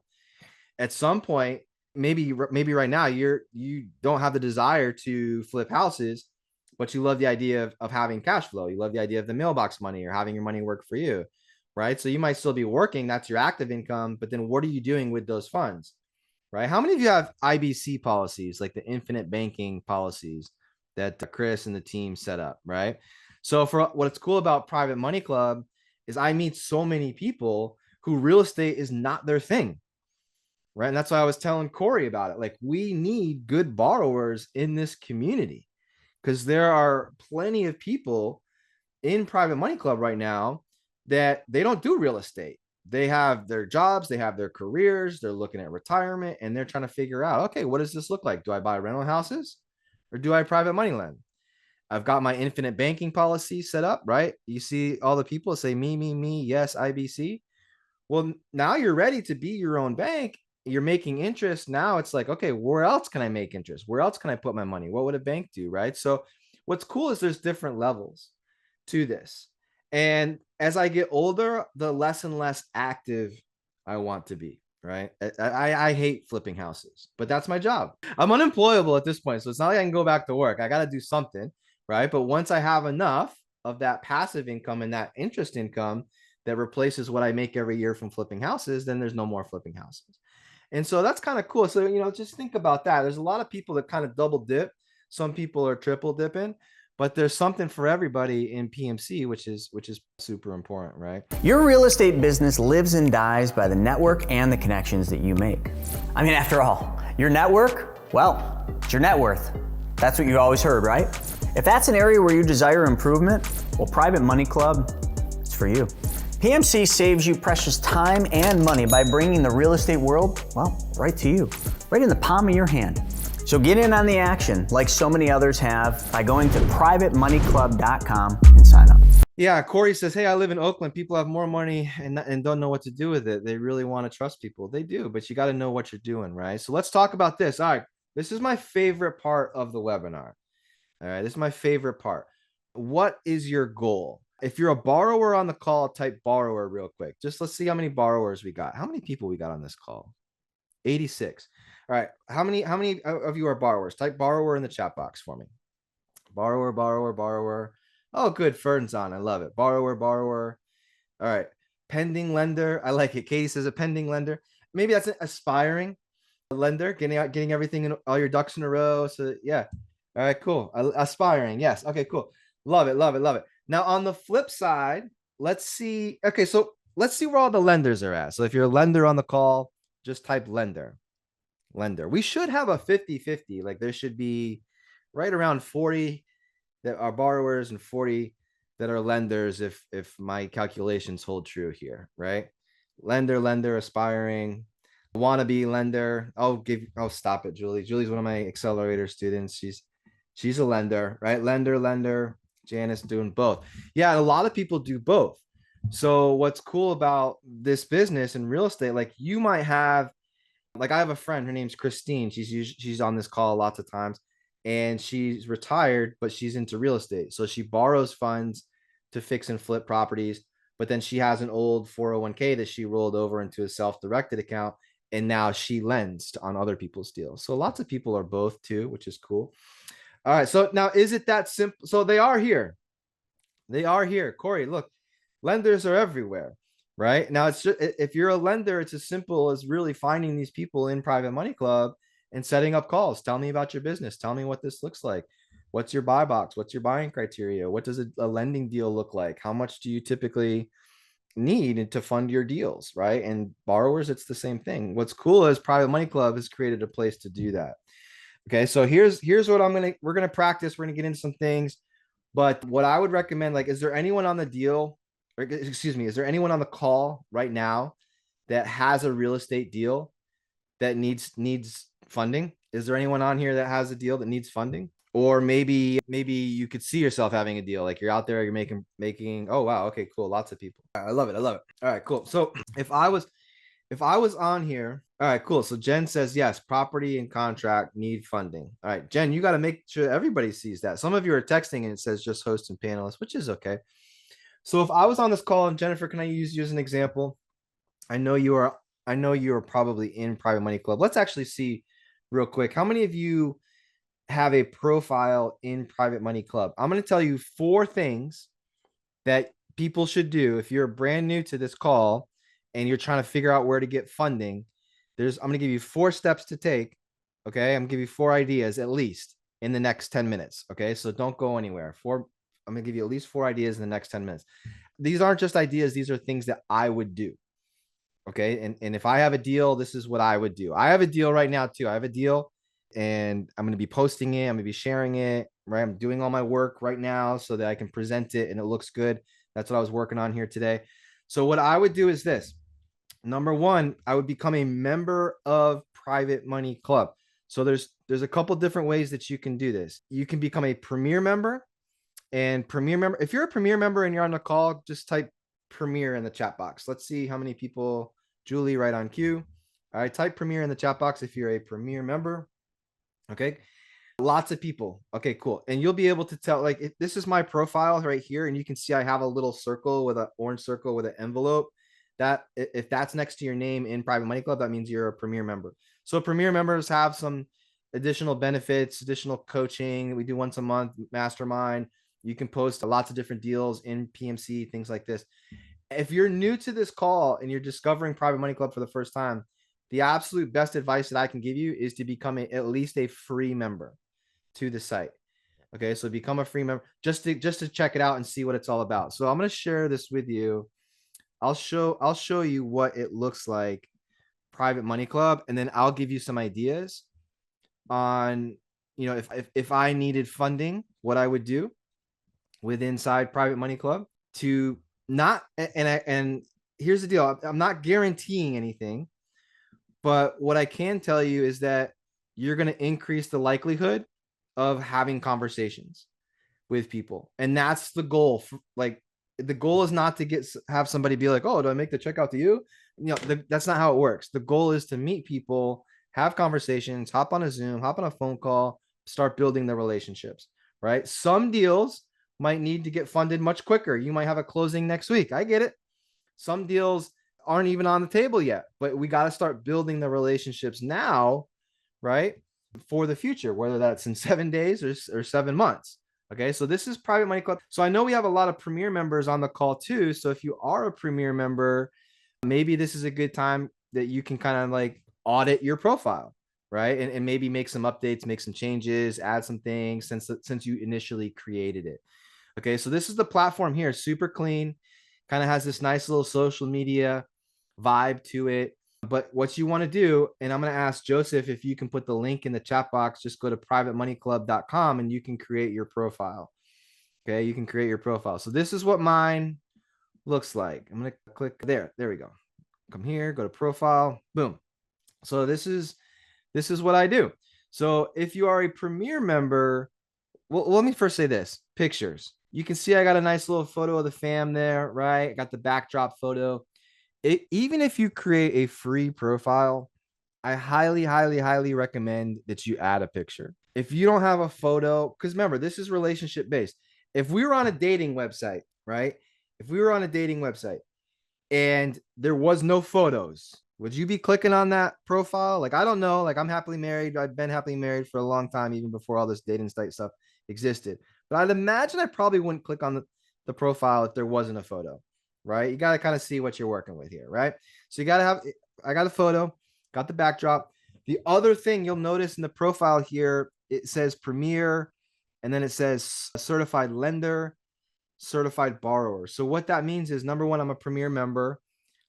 Speaker 1: At some point, maybe right now, you don't have the desire to flip houses, but you love the idea of having cash flow. You love the idea of the mailbox money or having your money work for you, right? So you might still be working. That's your active income. But then what are you doing with those funds, right? How many of you have IBC policies, like the infinite banking policies that Chris and the team set up, right? So for what's cool about Private Money Club is I meet so many people who real estate is not their thing, right? And that's why I was telling Corey about it. Like, we need good borrowers in this community, because there are plenty of people in Private Money Club right now that they don't do real estate. They have their jobs, they have their careers, they're looking at retirement, and they're trying to figure out, okay, what does this look like? Do I buy rental houses or do I private money lend? I've got my infinite banking policy set up, right? You see all the people say me, yes, IBC. Well, now you're ready to be your own bank. You're making interest. Now it's like, okay, where else can I make interest? Where else can I put my money? What would a bank do? Right. So, what's cool is there's different levels to this. And as I get older, the less and less active I want to be. Right. I hate flipping houses, but that's my job. I'm unemployable at this point. So it's not like I can go back to work. I got to do something. Right. But once I have enough of that passive income and that interest income, that replaces what I make every year from flipping houses, then there's no more flipping houses. And so that's kind of cool. So, just think about that. There's a lot of people that kind of double dip. Some people are triple dipping, but there's something for everybody in PMC, which is super important, right?
Speaker 2: Your real estate business lives and dies by the network and the connections that you make. I mean, after all, your network, well, it's your net worth. That's what you always heard, right? If that's an area where you desire improvement, well, Private Money Club, it's for you. PMC saves you precious time and money by bringing the real estate world, well, right to you, right in the palm of your hand. So get in on the action, like so many others have, by going to privatemoneyclub.com and sign up.
Speaker 1: Yeah, Corey says, hey, I live in Oakland. People have more money and don't know what to do with it. They really want to trust people. They do, but you got to know what you're doing, right? So let's talk about this. All right, this is my favorite part of the webinar. All right, this is my favorite part. What is your goal? If you're a borrower on the call, type borrower real quick. Just let's see how many borrowers we got. How many people we got on this call? 86. All right. How many of you are borrowers? Type borrower in the chat box for me. Borrower, borrower, borrower. Oh, good. Fern's on. I love it. Borrower, borrower. All right. Pending lender. I like it. Katie says a pending lender. Maybe that's an aspiring lender, getting everything in, all your ducks in a row. So yeah. All right, cool. Aspiring. Yes. Okay, cool. Love it. Love it. Love it. Now, on the flip side, let's see. Okay, so let's see where all the lenders are at. So if you're a lender on the call, just type lender. Lender. We should have a 50-50. Like there should be right around 40 that are borrowers and 40 that are lenders if my calculations hold true here, right? Lender, aspiring, wannabe lender. Oh, stop it, Julie. Julie's one of my accelerator students. She's a lender, right? Lender. Janice doing both. Yeah, a lot of people do both. So what's cool about this business and real estate, like you might have, like I have a friend, her name's Christine. She's on this call lots of times, and she's retired, but she's into real estate. So she borrows funds to fix and flip properties, but then she has an old 401k that she rolled over into a self-directed account, and now she lends on other people's deals. So lots of people are both too, which is cool. All right. So now is it that simple? So they are here. They are here. Corey, look, lenders are everywhere, right? Now it's just, if you're a lender, it's as simple as really finding these people in Private Money Club and setting up calls. Tell me about your business. Tell me what this looks like. What's your buy box? What's your buying criteria? What does a lending deal look like? How much do you typically need to fund your deals, right? And borrowers, it's the same thing. What's cool is Private Money Club has created a place to do that. Okay, so here's what we're gonna practice. We're gonna get into some things, but what I would recommend, like, is there anyone on the deal, or excuse me, is there anyone on the call right now that has a real estate deal that needs funding? Is there anyone on here that has a deal that needs funding? Or maybe you could see yourself having a deal, like you're out there, you're making. Oh wow, okay, cool, lots of people. I love it. All right, cool. So if I was on here, all right, cool. So Jen says, yes, property and contract need funding. All right, Jen, you got to make sure everybody sees that. Some of you are texting and it says just host and panelists, which is okay. So if I was on this call, and Jennifer, can I use you as an example? I know you are probably in Private Money Club. Let's actually see real quick. How many of you have a profile in Private Money Club? I'm going to tell you 4 things that people should do if you're brand new to this call and you're trying to figure out where to get funding. I'm going to give you 4 steps to take. Okay. I'm going to give you 4 ideas at least in the next 10 minutes. Okay. So don't go anywhere. I'm going to give you at least 4 ideas in the next 10 minutes. These aren't just ideas. These are things that I would do. Okay. And if I have a deal, this is what I would do. I have a deal right now too. I have a deal and I'm going to be posting it. I'm going to be sharing it right? I'm doing all my work right now so that I can present it and it looks good. That's what I was working on here today. So what I would do is this. Number one, I would become a member of Private Money Club. So there's a couple different ways that you can do this. You can become a premier member, and premier member. If you're a premier member and you're on the call, just type premier in the chat box. Let's see how many people. Julie, right on cue. All right, type premier in the chat box if you're a premier member. Okay. Lots of people. Okay, cool. And you'll be able to tell, like, if this is my profile right here, and you can see I have a little circle with an orange circle with an envelope. That if that's next to your name in Private Money Club, that means you're a premier member. So premier members have some additional benefits, additional coaching. We do once a month mastermind. You can post lots of different deals in PMC, things like this. If you're new to this call and you're discovering Private Money Club for the first time, the absolute best advice that I can give you is to become at least a free member to the site. Okay, so become a free member just to check it out and see what it's all about. So I'm going to share this with you. I'll show you what it looks like, Private Money Club, and then I'll give you some ideas on, if I needed funding, what I would do with inside Private Money Club to not, and here's the deal. I'm not guaranteeing anything, but what I can tell you is that you're going to increase the likelihood of having conversations with people. And that's the goal. Like, the goal is not to have somebody be like, oh, do I make the check out to you? That's not how it works. The goal is to meet people, have conversations, hop on a Zoom, hop on a phone call, start building the relationships, right? Some deals might need to get funded much quicker. You might have a closing next week. I get it. Some deals aren't even on the table yet, but we got to start building the relationships now, right? For the future, whether that's in 7 days or 7 months. Okay, so this is Private Money Club. So I know we have a lot of premier members on the call too. So if you are a premier member, maybe this is a good time that you can kind of like audit your profile, right? And maybe make some updates, make some changes, add some things since you initially created it. Okay, so this is the platform here, super clean, kind of has this nice little social media vibe to it. But what you want to do, and I'm going to ask Joseph if you can put the link in the chat box, just go to privatemoneyclub.com and you can create your profile. Okay, you can create your profile. So this is what mine looks like. I'm going to click there. There we go. Come here, go to profile, boom. So this is what I do. So if you are a premier member, well, let me first say this, pictures. You can see I got a nice little photo of the fam there, right? I got the backdrop photo. Even if you create a free profile, I highly, highly, highly recommend that you add a picture. If you don't have a photo, because remember, this is relationship based. If we were on a dating website, right? If we were on a dating website and there was no photos, would you be clicking on that profile? Like, I don't know. Like, I'm happily married. I've been happily married for a long time, even before all this dating site stuff existed. But I'd imagine I probably wouldn't click on the profile if there wasn't a photo. Right? You got to kind of see what you're working with here, right? So you got to have, I got a photo, got the backdrop. The other thing you'll notice in the profile here, it says premier, and then it says certified lender, certified borrower. So what that means is, number one, I'm a premier member.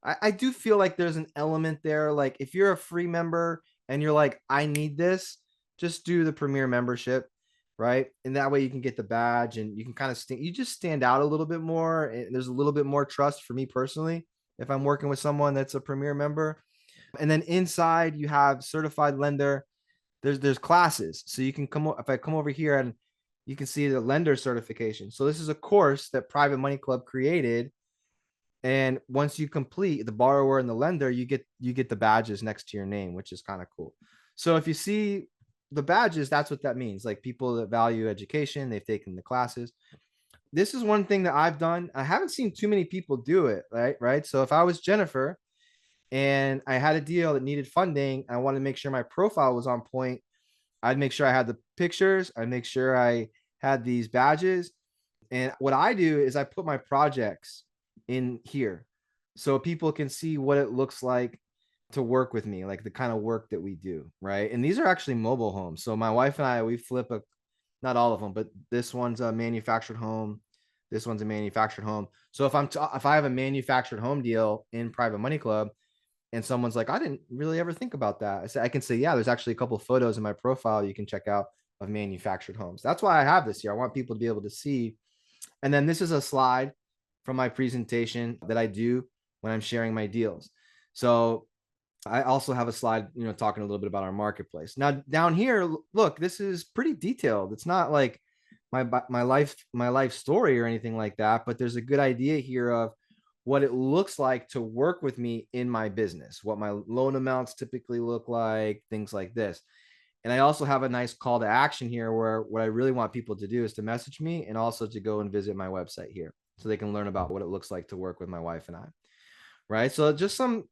Speaker 1: I do feel like there's an element there. Like, if you're a free member and you're like, I need this, just do the premier membership. Right. And that way you can get the badge and you can kind of you just stand out a little bit more. And there's a little bit more trust for me personally if I'm working with someone that's a premier member. And then inside you have certified lender. There's classes. So you can if I come over here and you can see the lender certification. So this is a course that Private Money Club created. And once you complete the borrower and the lender, you get the badges next to your name, which is kind of cool. So if you see the badges, that's what that means. Like, people that value education, they've taken the classes. This is one thing that I've done. I haven't seen too many people do it, right? So if I was Jennifer and I had a deal that needed funding, I wanted to make sure my profile was on point, I'd make sure I had the pictures, I'd make sure I had these badges. And what I do is I put my projects in here so people can see what it looks like to work with me, like the kind of work that we do, right? And these are actually mobile homes. So my wife and I, we flip not all of them, but this one's a manufactured home. This one's a manufactured home. So if I have a manufactured home deal in Private Money Club and someone's like, I didn't really ever think about that, I can say, yeah, there's actually a couple of photos in my profile you can check out. of manufactured homes. That's why I have this here. I want people to be able to see. And then this is a slide from my presentation that I do when I'm sharing my deals. So I also have a slide, talking a little bit about our marketplace. Now down here, look, this is pretty detailed. It's not like my life story or anything like that, but there's a good idea here of what it looks like to work with me in my business, what my loan amounts typically look like, things like this. And I also have a nice call to action here where what I really want people to do is to message me and also to go and visit my website here so they can learn about what it looks like to work with my wife and I. Right. So just some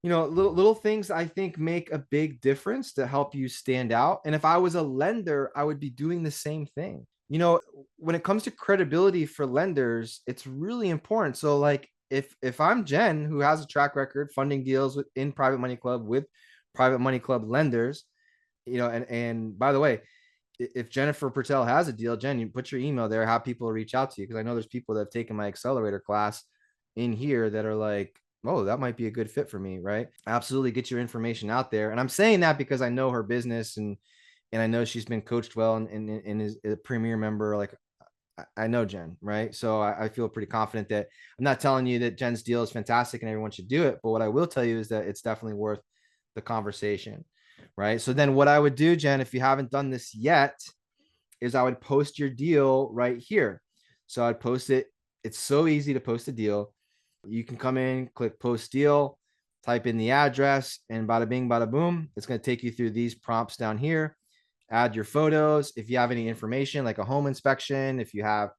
Speaker 1: little things I think make a big difference to help you stand out. And if I was a lender, I would be doing the same thing. When it comes to credibility for lenders, it's really important. So like if I'm Jen, who has a track record funding deals in Private Money Club with Private Money Club lenders, and by the way, if Jennifer Patel has a deal, Jen, you put your email there, have people reach out to you. Cause I know there's people that have taken my accelerator class in here that are like, oh, that might be a good fit for me. Right. Absolutely. Get your information out there. And I'm saying that because I know her business and I know she's been coached well and is a premier member. Like I know Jen, right? So I feel pretty confident that I'm not telling you that Jen's deal is fantastic and everyone should do it. But what I will tell you is that it's definitely worth the conversation, right? So then what I would do, Jen, if you haven't done this yet, is I would post your deal right here. So I'd post it. It's so easy to post a deal. You can come in, click post deal, type in the address, and bada bing, bada boom. It's going to take you through these prompts down here. Add your photos. If you have any information like a home inspection, if you have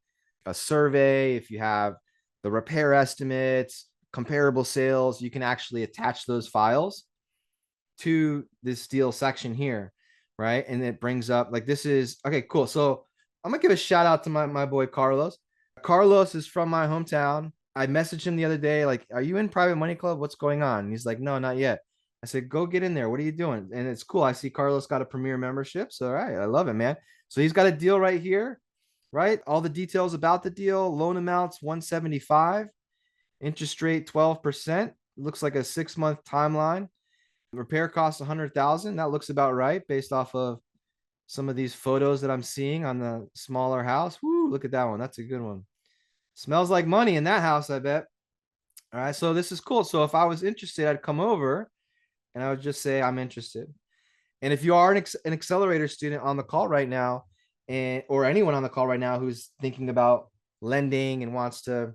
Speaker 1: a survey, if you have the repair estimates, comparable sales, you can actually attach those files to this deal section here, right? And it brings up like this is okay, cool. So I'm gonna give a shout out to my boy Carlos. Carlos is from my hometown. I messaged him the other day, like, are you in Private Money Club? What's going on? And he's like, no, not yet. I said, go get in there. What are you doing? And it's cool. I see Carlos got a premier membership. So, all right, I love it, man. So he's got a deal right here, right? All the details about the deal, loan amounts 175, interest rate 12%. Looks like a 6-month timeline. Repair costs 100,000. That looks about right based off of some of these photos that I'm seeing on the smaller house. Woo, look at that one. That's a good one. Smells like money in that house, I bet. All right, so this is cool. So if I was interested, I'd come over and I would just say I'm interested. And if you are an accelerator student on the call right now, or anyone on the call right now who's thinking about lending and wants to,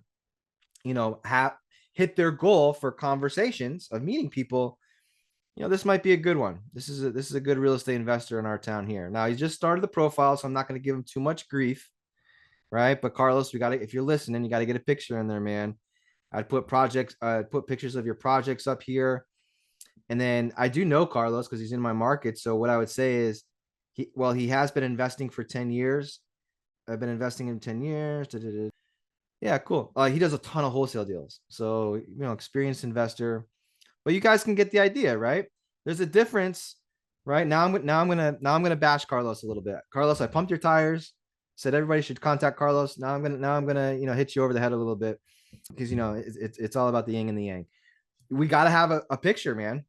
Speaker 1: hit their goal for conversations of meeting people, this might be a good one. This is a good real estate investor in our town here. Now he just started the profile, so I'm not going to give him too much grief, right? But Carlos, if you're listening, you got to get a picture in there, man. I'd put pictures of your projects up here. And then I do know Carlos because he's in my market. So what I would say is he has been investing for 10 years. I've been investing in 10 years. Yeah, cool. He does a ton of wholesale deals. So, experienced investor, but you guys can get the idea, right? There's a difference, right? Now I'm going to bash Carlos a little bit. Carlos, I pumped your tires, said everybody should contact Carlos. Now I'm going to, hit you over the head a little bit because, it's all about the yin and the yang. We got to have a picture, man.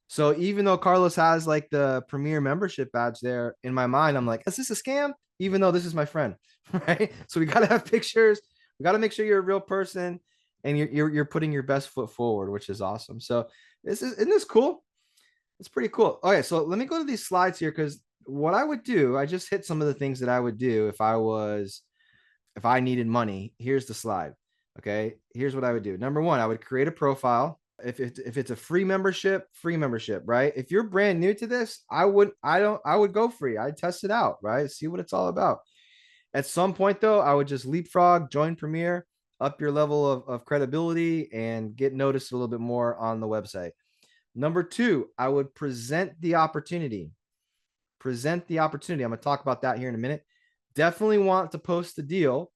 Speaker 1: So even though Carlos has like the premier membership badge there, in my mind, I'm like, is this a scam? Even though this is my friend, right? So we got to have pictures. We got to make sure you're a real person and you're putting your best foot forward, which is awesome. So isn't this cool? It's pretty cool. Okay, so let me go to these slides here because what I would do, I just hit some of the things that I would do if I needed money. Here's the slide. Okay, here's what I would do. Number one, I would create a profile. If it's a free membership, right? If you're brand new to this, I would go free. I'd test it out, right? See what it's all about. At some point though, I would just leapfrog, join Premier, up your level of credibility and get noticed a little bit more on the website. Number two, I would present the opportunity. I'm going to talk about that here in a minute. Definitely want to post the deal.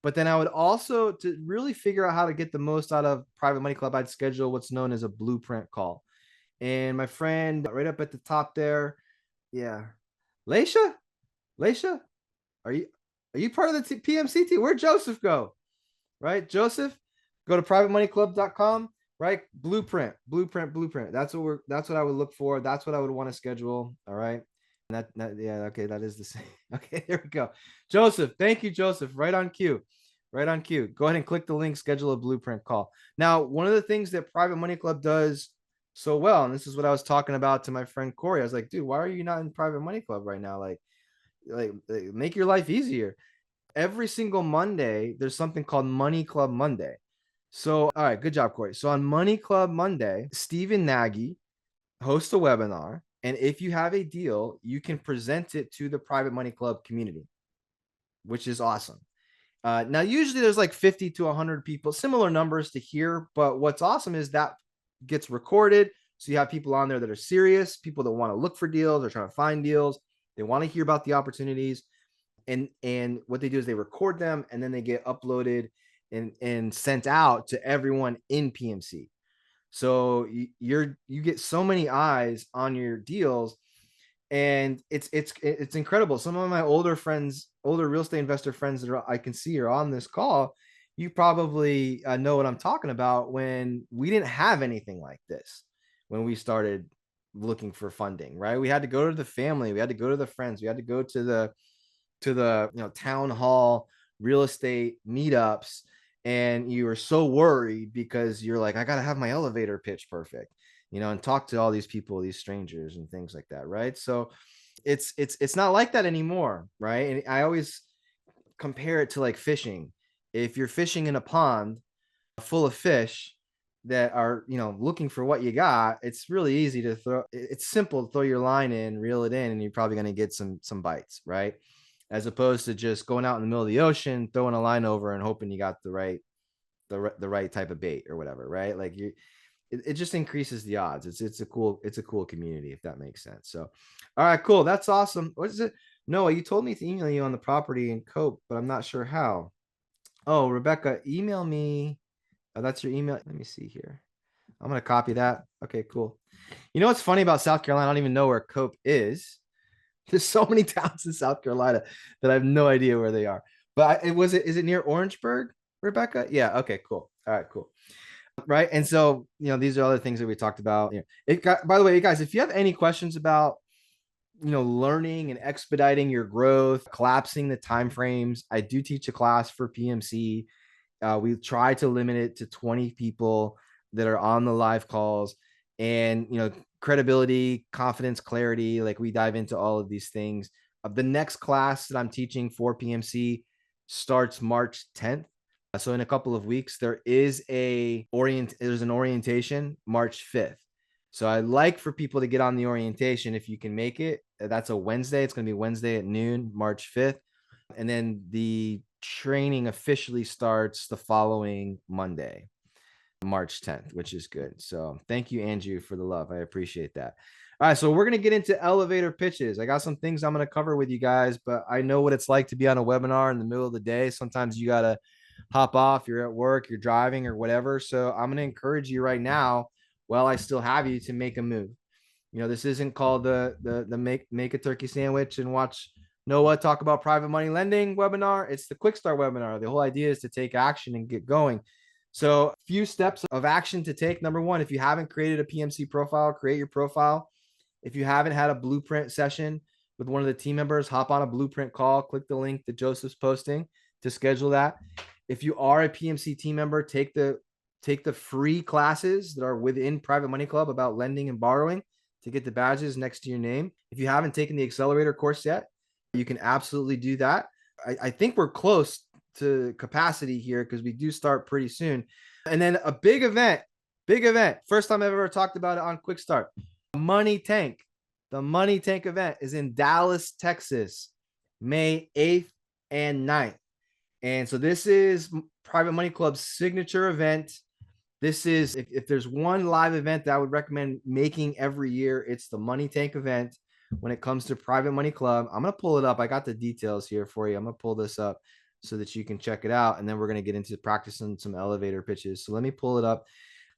Speaker 1: But then I would also, to really figure out how to get the most out of Private Money Club, I'd schedule what's known as a blueprint call. And my friend right up at the top there. Yeah. Leisha, are you part of the PMC team? Where'd Joseph go? Right? Joseph, go to privatemoneyclub.com, right? Blueprint. That's what I would look for. That's what I would want to schedule. All right. Yeah, okay, that is the same. Okay, there we go. Joseph, thank you, Joseph. Right on cue. Right on cue. Go ahead and click the link, schedule a blueprint call. Now, one of the things that Private Money Club does so well, and this is what I was talking about to my friend Corey. I was like, dude, why are you not in Private Money Club right now? Like make your life easier. Every single Monday, there's something called Money Club Monday. So, all right, good job, Corey. So on Money Club Monday, Stephen Nagy host a webinar. And if you have a deal, you can present it to the Private Money Club community, which is awesome. Now, usually there's like 50 to 100 people, similar numbers to here. But what's awesome is that gets recorded. So you have people on there that are serious, people that want to look for deals, they're trying to find deals, they want to hear about the opportunities. And what they do is they record them and then they get uploaded and sent out to everyone in PMC. So you get so many eyes on your deals, and it's incredible. Some of my older friends, older real estate investor friends that I can see are on this call. You probably know what I'm talking about. When we didn't have anything like this, when we started looking for funding, right? We had to go to the family, we had to go to the friends, we had to go to the town hall real estate meetups, and you were so worried because you're like, I got to have my elevator pitch perfect, and talk to all these people, these strangers and things like that, right? So it's not like that anymore, right? And I always compare it to like fishing. If you're fishing in a pond full of fish that are looking for what you got, it's really easy to throw. It's simple to throw your line in, reel it in, and you're probably going to get some bites, right? As opposed to just going out in the middle of the ocean, throwing a line over and hoping you got the right type of bait or whatever, right? Like it just increases the odds. It's a cool community, if that makes sense. So all right, cool, that's awesome. What is it? Noah, you told me to email you on the property and cope, but I'm not sure how. Oh, Rebecca, email me. Oh, that's your email. Let me see here. I'm going to copy that. Okay, cool. You know what's funny about South Carolina? I don't even know where Cope is. There's so many towns in South Carolina that I have no idea where they are. But is it near Orangeburg, Rebecca? Yeah. Okay, cool. All right, cool. Right. And so, these are other things that we talked about. By the way, you guys, if you have any questions about, learning and expediting your growth, collapsing the timeframes, I do teach a class for PMC. We try to limit it to 20 people that are on the live calls, and credibility, confidence, clarity. Like, we dive into all of these things. The next class that I'm teaching for PMC starts March 10th. So in a couple of weeks, there's an orientation March 5th. So I like for people to get on the orientation if you can make it. That's a Wednesday. It's going to be Wednesday at noon, March 5th. And then the training officially starts the following Monday, March 10th, which is good. So thank you, Andrew, for the love. I appreciate that. All right, so we're going to get into elevator pitches. I got some things I'm going to cover with you guys, but I know what it's like to be on a webinar in the middle of the day. Sometimes you got to hop off. You're at work, you're driving or whatever. So I'm going to encourage you right now, while I still have you, to make a move. This isn't called the make a turkey sandwich and watch Noah talk about private money lending webinar. It's the Quickstart webinar. The whole idea is to take action and get going. So, a few steps of action to take. Number one, if you haven't created a PMC profile, create your profile. If you haven't had a blueprint session with one of the team members, hop on a blueprint call, click the link that Joseph's posting to schedule that. If you are a PMC team member, take the free classes that are within Private Money Club about lending and borrowing to get the badges next to your name. If you haven't taken the accelerator course yet, you can absolutely do that. I think we're close to capacity here because we do start pretty soon. And then a big event, first time I've ever talked about it on Quickstart, Money Tank. The Money Tank event is in Dallas, Texas, May 8th and 9th. And so this is Private Money Club's signature event. This is, if there's one live event that I would recommend making every year, it's the Money Tank event when it comes to Private Money Club. I'm going to pull it up. I got the details here for you. I'm going to pull this up so that you can check it out. And then we're going to get into practicing some elevator pitches. So let me pull it up.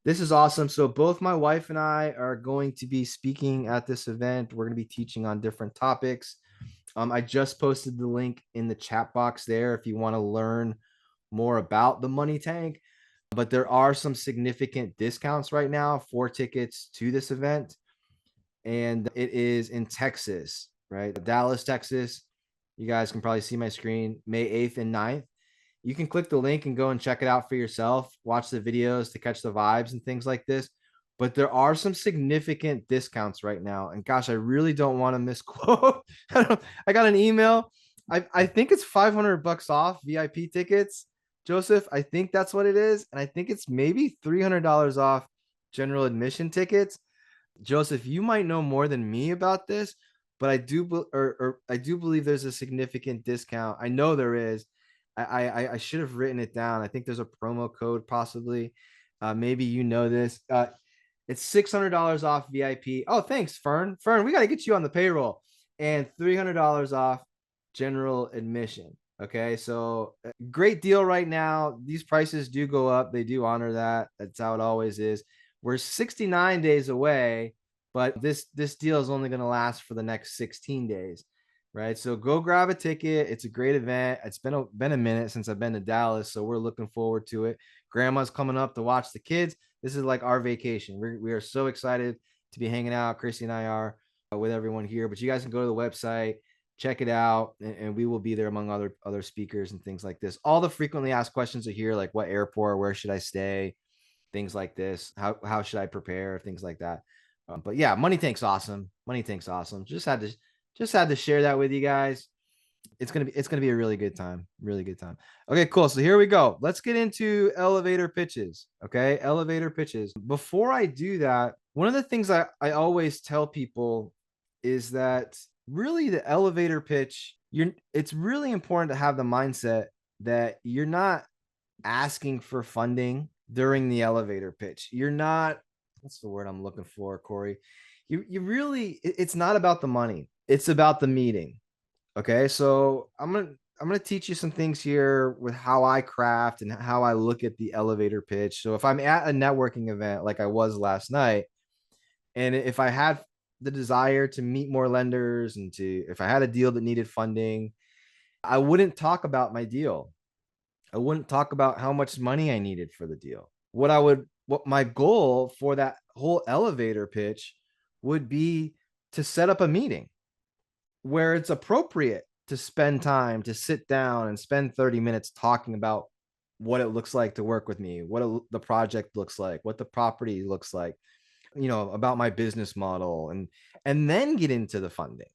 Speaker 1: This is awesome. So both my wife and I are going to be speaking at this event. We're going to be teaching on different topics. I just posted the link in the chat box there if you want to learn more about the Money Tank. But there are some significant discounts right now for tickets to this event. And it is in Texas. right? Dallas, Texas. You guys can probably see my screen, May 8th and 9th. You can click the link and go and check it out for yourself. Watch the videos to catch the vibes and things like this. But there are some significant discounts right now. And gosh, I really don't want to misquote. I got an email. I think it's $500 off VIP tickets, Joseph. I think that's what it is. And I think it's maybe $300 off general admission tickets. Joseph, you might know more than me about this, but I do believe there's a significant discount. I know there is. I should have written it down. I think there's a promo code possibly. Maybe you know this. It's $600 off VIP. Oh, thanks, Fern. Fern, we got to get you on the payroll. And $300 off general admission. Okay, so great deal right now. These prices do go up. They do honor that. That's how it always is. We're 69 days away, but this deal is only going to last for the next 16 days, right? So go grab a ticket. It's a great event. It's been a minute since I've been to Dallas, so we're looking forward to it. Grandma's coming up to watch the kids. This is like our vacation. We are so excited to be hanging out. Chrissy and I are with everyone here, but you guys can go to the website, check it out, and we will be there among other speakers and things like this. All the frequently asked questions are here, like what airport, where should I stay, things like this. How should I prepare, things like that. But yeah, Money Tank's awesome. Money Tank's awesome. Just had to share that with you guys. It's gonna be a really good time. Really good time. Okay, cool. So here we go. Let's get into elevator pitches. Okay, elevator pitches. Before I do that, one of the things I always tell people is that really the elevator pitch, it's really important to have the mindset that you're not asking for funding during the elevator pitch. You're not, what's the word I'm looking for, Corey? You really, it's not about the money. It's about the meeting. Okay. So I'm going to teach you some things here with how I craft and how I look at the elevator pitch. So if I'm at a networking event like I was last night, and if I had the desire to meet more lenders and if I had a deal that needed funding, I wouldn't talk about my deal. I wouldn't talk about how much money I needed for the deal. What my goal for that whole elevator pitch would be to set up a meeting where it's appropriate to spend time to sit down and spend 30 minutes talking about what it looks like to work with me, what the project looks like, what the property looks like, about my business model, and then get into the funding,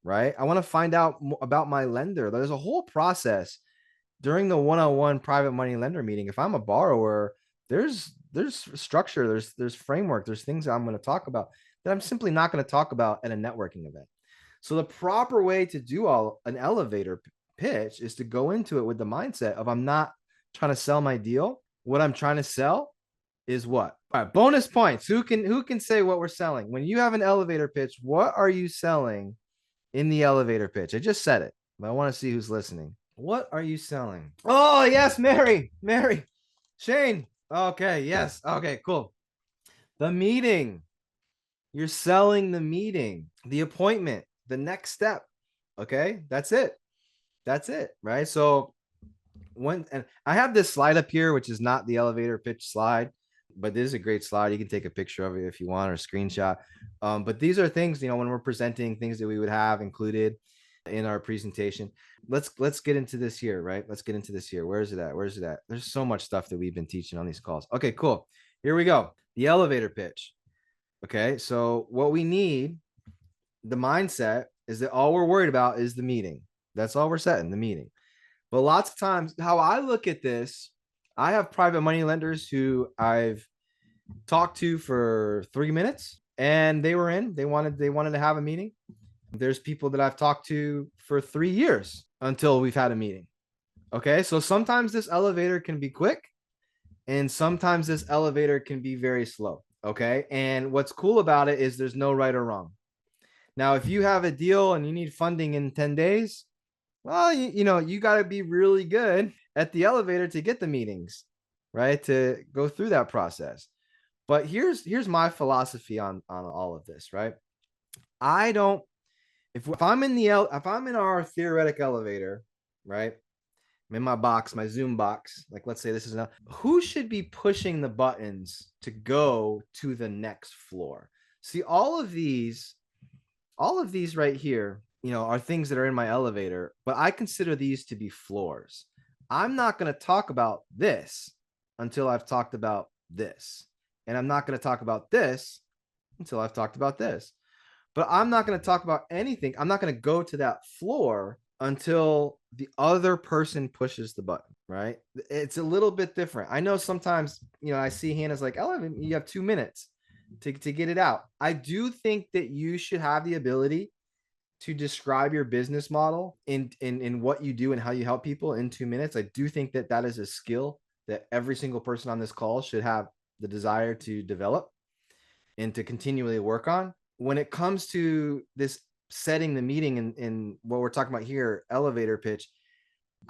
Speaker 1: right? I want to find out about my lender. There's a whole process during the one-on-one private money lender meeting. If I'm a borrower, there's structure, there's framework, there's things I'm going to talk about that I'm simply not going to talk about at a networking event. So the proper way to do an elevator pitch is to go into it with the mindset of, I'm not trying to sell my deal. What I'm trying to sell is what? All right, bonus points. Who can say what we're selling? When you have an elevator pitch, what are you selling in the elevator pitch? I just said it, but I want to see who's listening. What are you selling? Oh, yes, Mary, Shane. Okay, yes. Okay, cool. The meeting. You're selling the meeting, the appointment, the next step. Okay, that's it. Right? So and I have this slide up here, which is not the elevator pitch slide, but this is a great slide. You can take a picture of it if you want, or a screenshot. But these are things, when we're presenting, things that we would have included in our presentation. Let's get into this here, right? Let's get into this here. Where is it at? There's so much stuff that we've been teaching on these calls. Okay, cool. Here we go. The elevator pitch. Okay, so what we need, the mindset is that all we're worried about is the meeting. That's all we're setting, the meeting. But lots of times, how I look at this, I have private money lenders who I've talked to for 3 minutes, and they were in. They wanted to have a meeting. There's people that I've talked to for 3 years until we've had a meeting. Okay, so sometimes this elevator can be quick, and sometimes this elevator can be very slow. Okay, and what's cool about it is there's no right or wrong. Now, if you have a deal and you need funding in 10 days, well, you got to be really good at the elevator to get the meetings, right? To go through that process. But here's my philosophy on all of this, right? I don't, if I'm in our theoretic elevator, right? I'm in my box, my Zoom box. Like, let's say this is who should be pushing the buttons to go to the next floor? See, all of these right here, are things that are in my elevator, but I consider these to be floors. I'm not going to talk about this until I've talked about this. And I'm not going to talk about this until I've talked about this. But I'm not going to talk about anything. I'm not going to go to that floor until the other person pushes the button, right? It's a little bit different. I know sometimes, I see Hannah's like, Ellen, you have 2 minutes to get it out. I do think that you should have the ability to describe your business model in what you do and how you help people in 2 minutes. I do think that that is a skill that every single person on this call should have the desire to develop and to continually work on. When it comes to this setting the meeting in what we're talking about here, elevator pitch,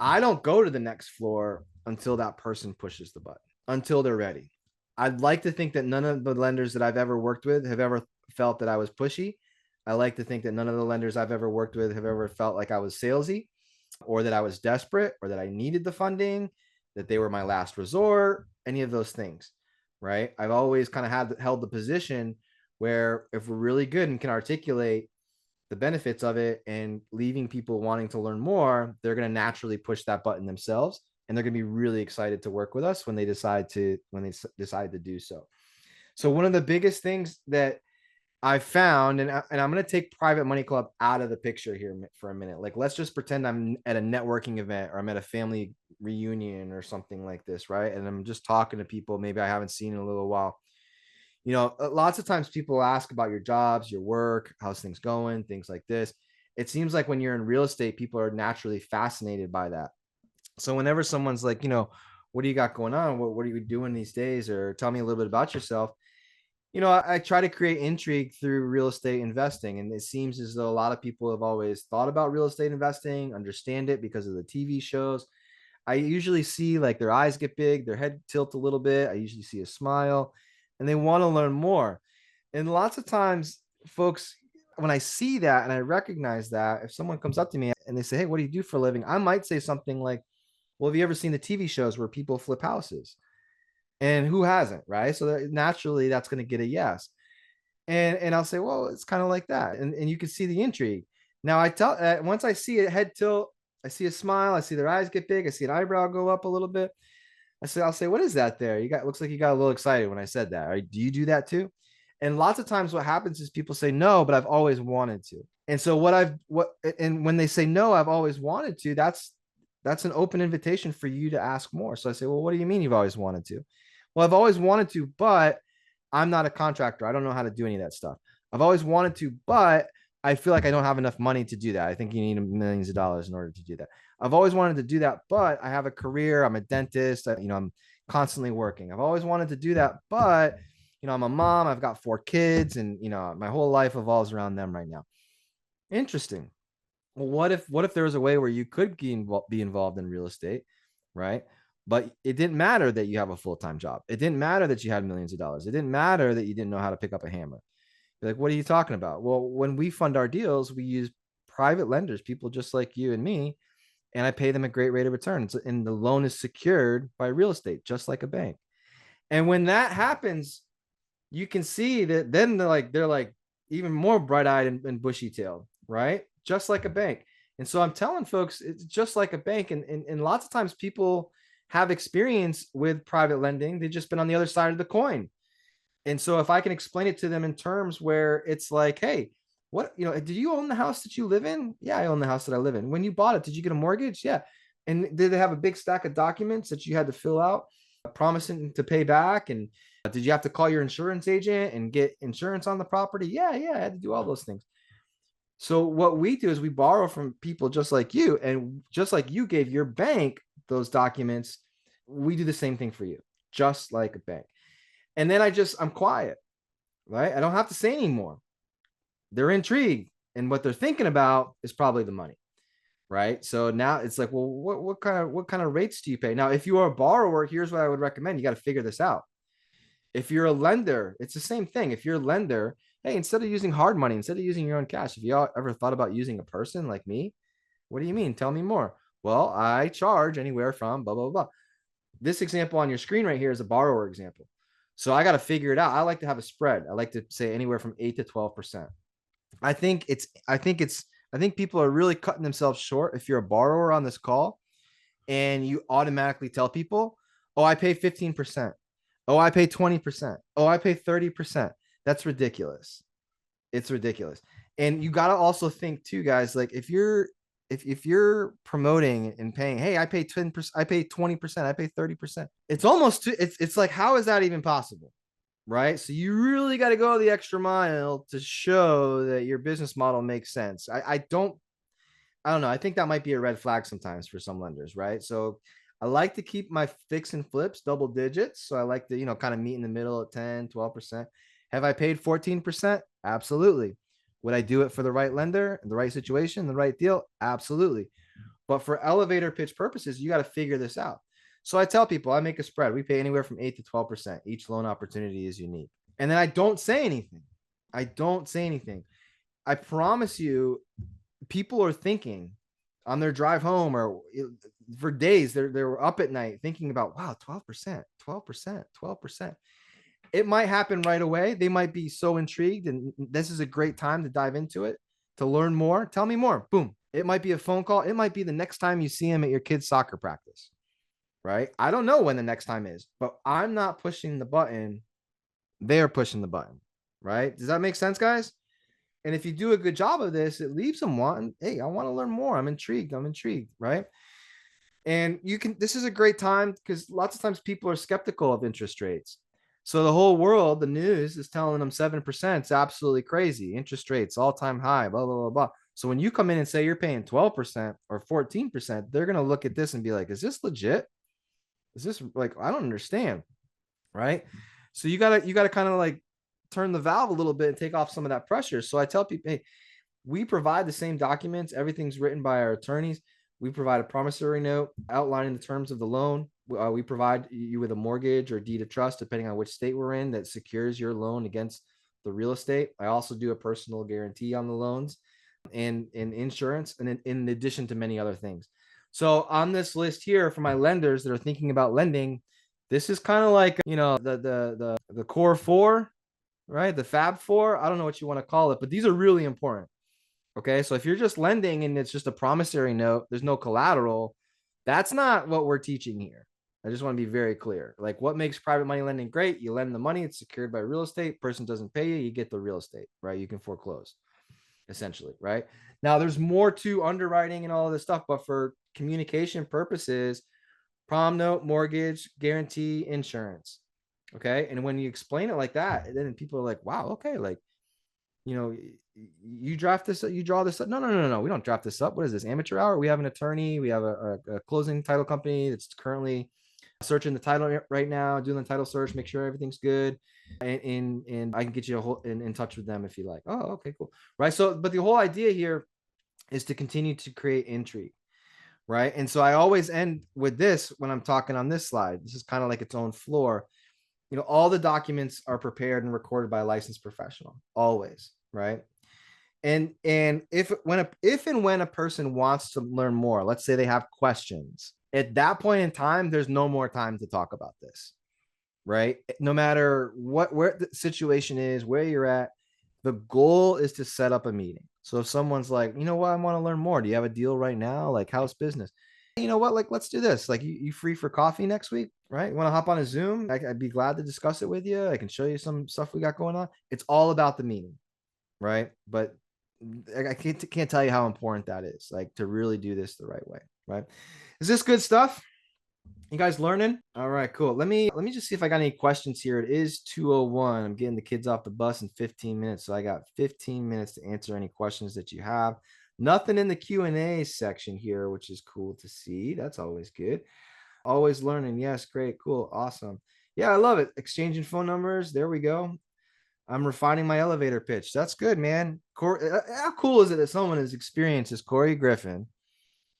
Speaker 1: I don't go to the next floor until that person pushes the button, until they're ready. I'd like to think that none of the lenders that I've ever worked with have ever felt that I was pushy. I like to think that none of the lenders I've ever worked with have ever felt like I was salesy or that I was desperate or that I needed the funding, that they were my last resort, any of those things, right? I've always kind of held the position where if we're really good and can articulate the benefits of it and leaving people wanting to learn more, they're going to naturally push that button themselves. And they're going to be really excited to work with us when they decide to do so. So one of the biggest things that I found, and I'm going to take Private Money Club out of the picture here for a minute. Like, let's just pretend I'm at a networking event or I'm at a family reunion or something like this, right? And I'm just talking to people maybe I haven't seen in a little while. Lots of times people ask about your jobs, your work, how's things going, things like this. It seems like when you're in real estate, people are naturally fascinated by that. So whenever someone's like, what do you got going on? What are you doing these days? Or tell me a little bit about yourself. I try to create intrigue through real estate investing. And it seems as though a lot of people have always thought about real estate investing, understand it because of the TV shows. I usually see like their eyes get big, their head tilt a little bit. I usually see a smile and they want to learn more. And lots of times, folks, when I see that and I recognize that, if someone comes up to me and they say, hey, what do you do for a living? I might say something like, well, have you ever seen the TV shows where people flip houses? And who hasn't, right? So naturally, that's going to get a yes. And I'll say, well, it's kind of like that. And you can see the intrigue. Now, once I see a head tilt, I see a smile, I see their eyes get big, I see an eyebrow go up a little bit. I'll say, what is that there? Looks like you got a little excited when I said that. Right? Do you do that too? And lots of times what happens is people say no, but I've always wanted to. And so and when they say no, I've always wanted to, that's an open invitation for you to ask more. So I say, well, what do you mean you've always wanted to? Well, I've always wanted to, but I'm not a contractor. I don't know how to do any of that stuff. I've always wanted to, but I feel like I don't have enough money to do that. I think you need millions of dollars in order to do that. I've always wanted to do that, but I have a career. I'm a dentist. I'm constantly working. I've always wanted to do that, but I'm a mom. I've got 4 kids, and my whole life evolves around them right now. Interesting. Well, what if there was a way where you could be involved in real estate, right? But it didn't matter that you have a full-time job. It didn't matter that you had millions of dollars. It didn't matter that you didn't know how to pick up a hammer. You're like, what are you talking about? Well, when we fund our deals, we use private lenders, people just like you and me, and I pay them a great rate of return. And the loan is secured by real estate, just like a bank. And when that happens, you can see that then they're like even more bright-eyed and bushy-tailed, right? Just like a bank. And so I'm telling folks, it's just like a bank. And lots of times people have experience with private lending. They've just been on the other side of the coin. And so if I can explain it to them in terms where it's like, hey, did you own the house that you live in? Yeah, I own the house that I live in. When you bought it, did you get a mortgage? Yeah. And did they have a big stack of documents that you had to fill out, promising to pay back? And did you have to call your insurance agent and get insurance on the property? Yeah, I had to do all those things. So what we do is we borrow from people just like you, and just like you gave your bank those documents, we do the same thing for you, just like a bank. And then I'm quiet, right? I don't have to say anymore. They're intrigued, and what they're thinking about is probably the money, right? So now it's like, well, what kind of rates do you pay? Now, if you are a borrower, here's what I would recommend. You got to figure this out. If you're a lender, it's the same thing. If you're a lender, hey, instead of using hard money, instead of using your own cash, have you ever thought about using a person like me? What do you mean? Tell me more. Well, I charge anywhere from blah, blah, blah. This example on your screen right here is a borrower example. So I got to figure it out. I like to have a spread. I like to say anywhere from 8 to 12%. I think it's I think people are really cutting themselves short if you're a borrower on this call and you automatically tell people, oh, I pay 15%. Oh, I pay 20%. Oh, I pay 30%. That's ridiculous. It's ridiculous. And you got to also think too, guys, like if you're promoting and paying, hey, I pay 10%, I pay 20%, I pay 30%. It's almost it's like, how is that even possible? Right? So you really got to go the extra mile to show that your business model makes sense. I don't know. I think that might be a red flag sometimes for some lenders, right? So I like to keep my fix and flips double digits. So I like to, kind of meet in the middle at 10, 12%. Have I paid 14%? Absolutely. Would I do it for the right lender, the right situation, the right deal? Absolutely. But for elevator pitch purposes, you got to figure this out. So I tell people I make a spread. We pay anywhere from 8 to 12%. Each loan opportunity is unique. And then I don't say anything. I don't say anything. I promise you, people are thinking on their drive home or for days, they're up at night thinking about, wow, 12%, 12%, 12%. It might happen right away. They might be so intrigued, and this is a great time to dive into it, to learn more. Tell me more. Boom. It might be a phone call. It might be the next time you see him at your kid's soccer practice, right? I don't know when the next time is, but I'm not pushing the button. They're pushing the button, right? Does that make sense, guys? And if you do a good job of this, it leaves them wanting, hey, I want to learn more. I'm intrigued, right? And this is a great time because lots of times people are skeptical of interest rates. So the whole world, the news is telling them 7%. It's absolutely crazy. Interest rates, all time high, blah, blah, blah, blah. So when you come in and say you're paying 12% or 14%, they're going to look at this and be like, is this legit? Is this like, I don't understand. Right. So you gotta kind of like turn the valve a little bit and take off some of that pressure. So I tell people, hey, we provide the same documents. Everything's written by our attorneys. We provide a promissory note outlining the terms of the loan. We provide you with a mortgage or deed of trust, depending on which state we're in, that secures your loan against the real estate. I also do a personal guarantee on the loans and insurance, and in addition to many other things. So on this list here for my lenders that are thinking about lending, this is kind of like, the core four, right? The Fab Four. I don't know what you want to call it, but these are really important. Okay. So if you're just lending and it's just a promissory note, there's no collateral. That's not what we're teaching here. I just want to be very clear. Like, what makes private money lending great? You lend the money, it's secured by real estate. Person doesn't pay you, you get the real estate, right? You can foreclose, essentially, right? Now, there's more to underwriting and all of this stuff, but for communication purposes, prom note, mortgage, guarantee, insurance. Okay. And when you explain it like that, then people are like, wow, okay, like, you draft this, you draw this up. No. We don't draft this up. What is this? Amateur hour? We have an attorney. We have a closing title company that's currently searching the title right now, doing the title search, make sure everything's good. And I can get you in touch with them if you like. Oh, okay, cool. Right. So, but the whole idea here is to continue to create intrigue. Right. And so I always end with this when I'm talking on this slide. This is kind of like its own floor. All the documents are prepared and recorded by a licensed professional, always, right? And if and when a person wants to learn more, let's say they have questions, at that point in time, there's no more time to talk about this, right? No matter where the situation is, where you're at, the goal is to set up a meeting. So if someone's like, you know what, I want to learn more. Do you have a deal right now? Like, how's business? You know what, like, let's do this. Like, you free for coffee next week, right? You want to hop on a Zoom? I'd be glad to discuss it with you. I can show you some stuff we got going on. It's all about the meeting, right? But I can't tell you how important that is, like, to really do this the right way, right? Is this good stuff? You guys learning? All right, cool. Let me just see if I got any questions here. It is 2:01. I'm getting the kids off the bus in 15 minutes. So I got 15 minutes to answer any questions that you have. Nothing in the Q&A section here, which is cool to see. That's always good. Always learning. Yes, great, cool, awesome. Yeah, I love it. Exchanging phone numbers. There we go. I'm refining my elevator pitch. That's good, man. How cool is it that someone as experienced as Corey Griffin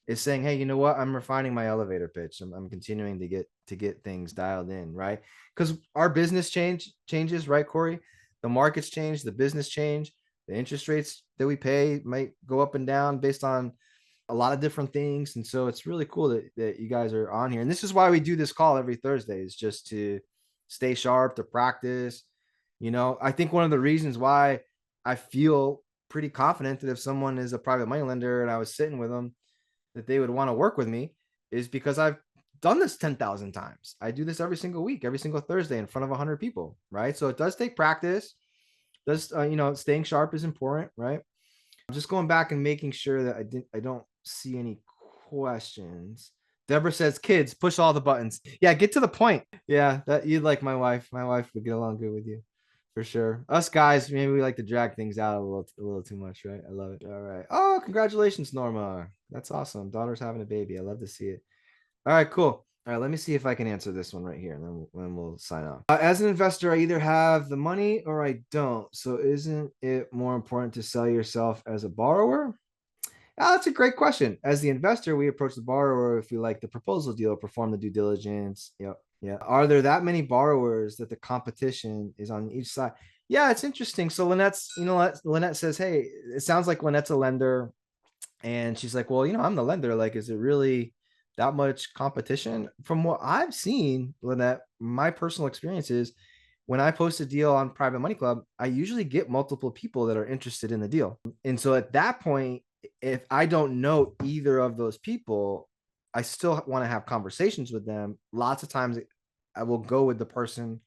Speaker 1: is saying, hey, you know what? I'm refining my elevator pitch. I'm continuing to get things dialed in, right? Because our business changes, right, Corey? The markets change, the business change, the interest rates that we pay might go up and down based on a lot of different things. And so it's really cool that you guys are on here. And this is why we do this call every Thursday, is just to stay sharp, to practice. I think one of the reasons why I feel pretty confident that if someone is a private money lender and I was sitting with them, that they would want to work with me, is because I've done this 10,000 times. I do this every single week, every single Thursday in front of 100 people, right? So it does take practice. Does staying sharp is important, right? I'm just going back and making sure that I don't see any questions. Deborah says, kids, push all the buttons. Yeah, get to the point. Yeah, that you'd like my wife. My wife would get along good with you for sure. Us guys, maybe we like to drag things out a little too much, right? I love it. All right. Oh, congratulations, Norma. That's awesome. Daughter's having a baby. I love to see it. All right, cool. All right, let me see if I can answer this one right here, and then we'll sign off. As an investor, I either have the money or I don't. So isn't it more important to sell yourself as a borrower? That's a great question. As the investor, we approach the borrower if we like the proposal deal, perform the due diligence. Yep. Yeah. Are there that many borrowers that the competition is on each side? Yeah, it's interesting. So Lynette says, hey, it sounds like Lynette's a lender. And she's like, well, I'm the lender. Like, is it really that much competition? From what I've seen, Lynette, my personal experience is when I post a deal on Private Money Club, I usually get multiple people that are interested in the deal. And so at that point, if I don't know either of those people, I still want to have conversations with them. Lots of times I will go with the person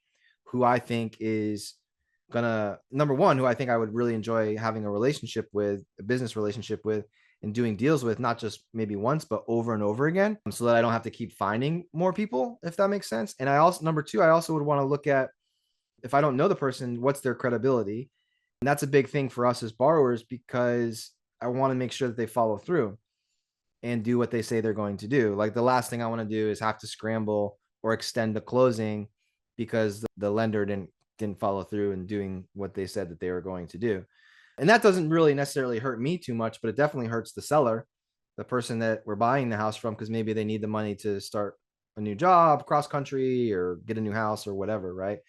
Speaker 1: who I think is gonna, number one, who I think I would really enjoy having a relationship with, a business relationship with, and doing deals with, not just maybe once, but over and over again, so that I don't have to keep finding more people, if that makes sense. And I also, number two, I also would want to look at, if I don't know the person, what's their credibility? And that's a big thing for us as borrowers, because I want to make sure that they follow through and do what they say they're going to do. Like, the last thing I want to do is have to scramble or extend the closing because the lender didn't follow through and doing what they said that they were going to do. And that doesn't really necessarily hurt me too much, but it definitely hurts the seller, the person that we're buying the house from, because maybe they need the money to start a new job, cross country, or get a new house or whatever, right?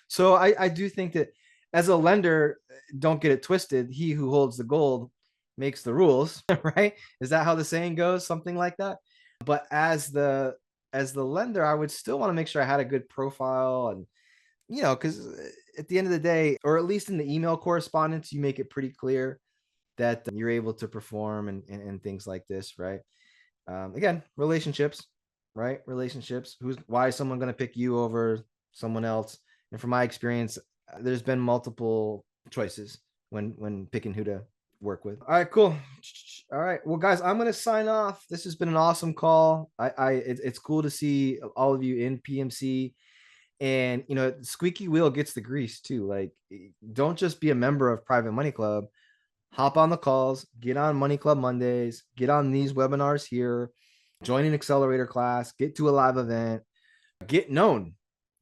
Speaker 1: So I do think that as a lender, don't get it twisted. He who holds the gold makes the rules, right? Is that how the saying goes? Something like that. But as the lender, I would still want to make sure I had a good profile, and because at the end of the day, or at least in the email correspondence, you make it pretty clear that you're able to perform and things like this, right? Again, relationships, right? Relationships. Why is someone going to pick you over someone else? And from my experience, there's been multiple choices when picking who to work with. All right, cool. All right, well, guys, I'm gonna sign off. This has been an awesome call. It's cool to see all of you in PMC. And squeaky wheel gets the grease too. Like, don't just be a member of Private Money Club. Hop on the calls, get on Money Club Mondays, get on these webinars here, join an accelerator class, get to a live event, get known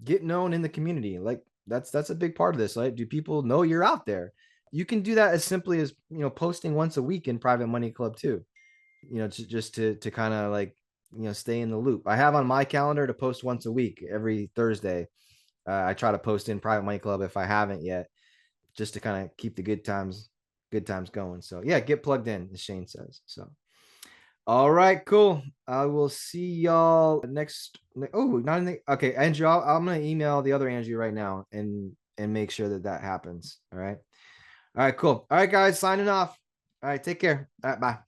Speaker 1: in the community. Like, that's a big part of this. Like, do people know you're out there? You can do that as simply as posting once a week in Private Money Club too. Just to kind of like stay in the loop. I have on my calendar to post once a week, every Thursday. I try to post in Private Money Club if I haven't yet, just to kind of keep the good times going. So yeah, get plugged in, as Shane says. So all right, cool. I will see y'all next. Oh, not anything. Okay, Andrew, I'm gonna email the other Andrew right now and make sure that happens. All right, cool. All right, guys, signing off. All right, take care. All right, bye.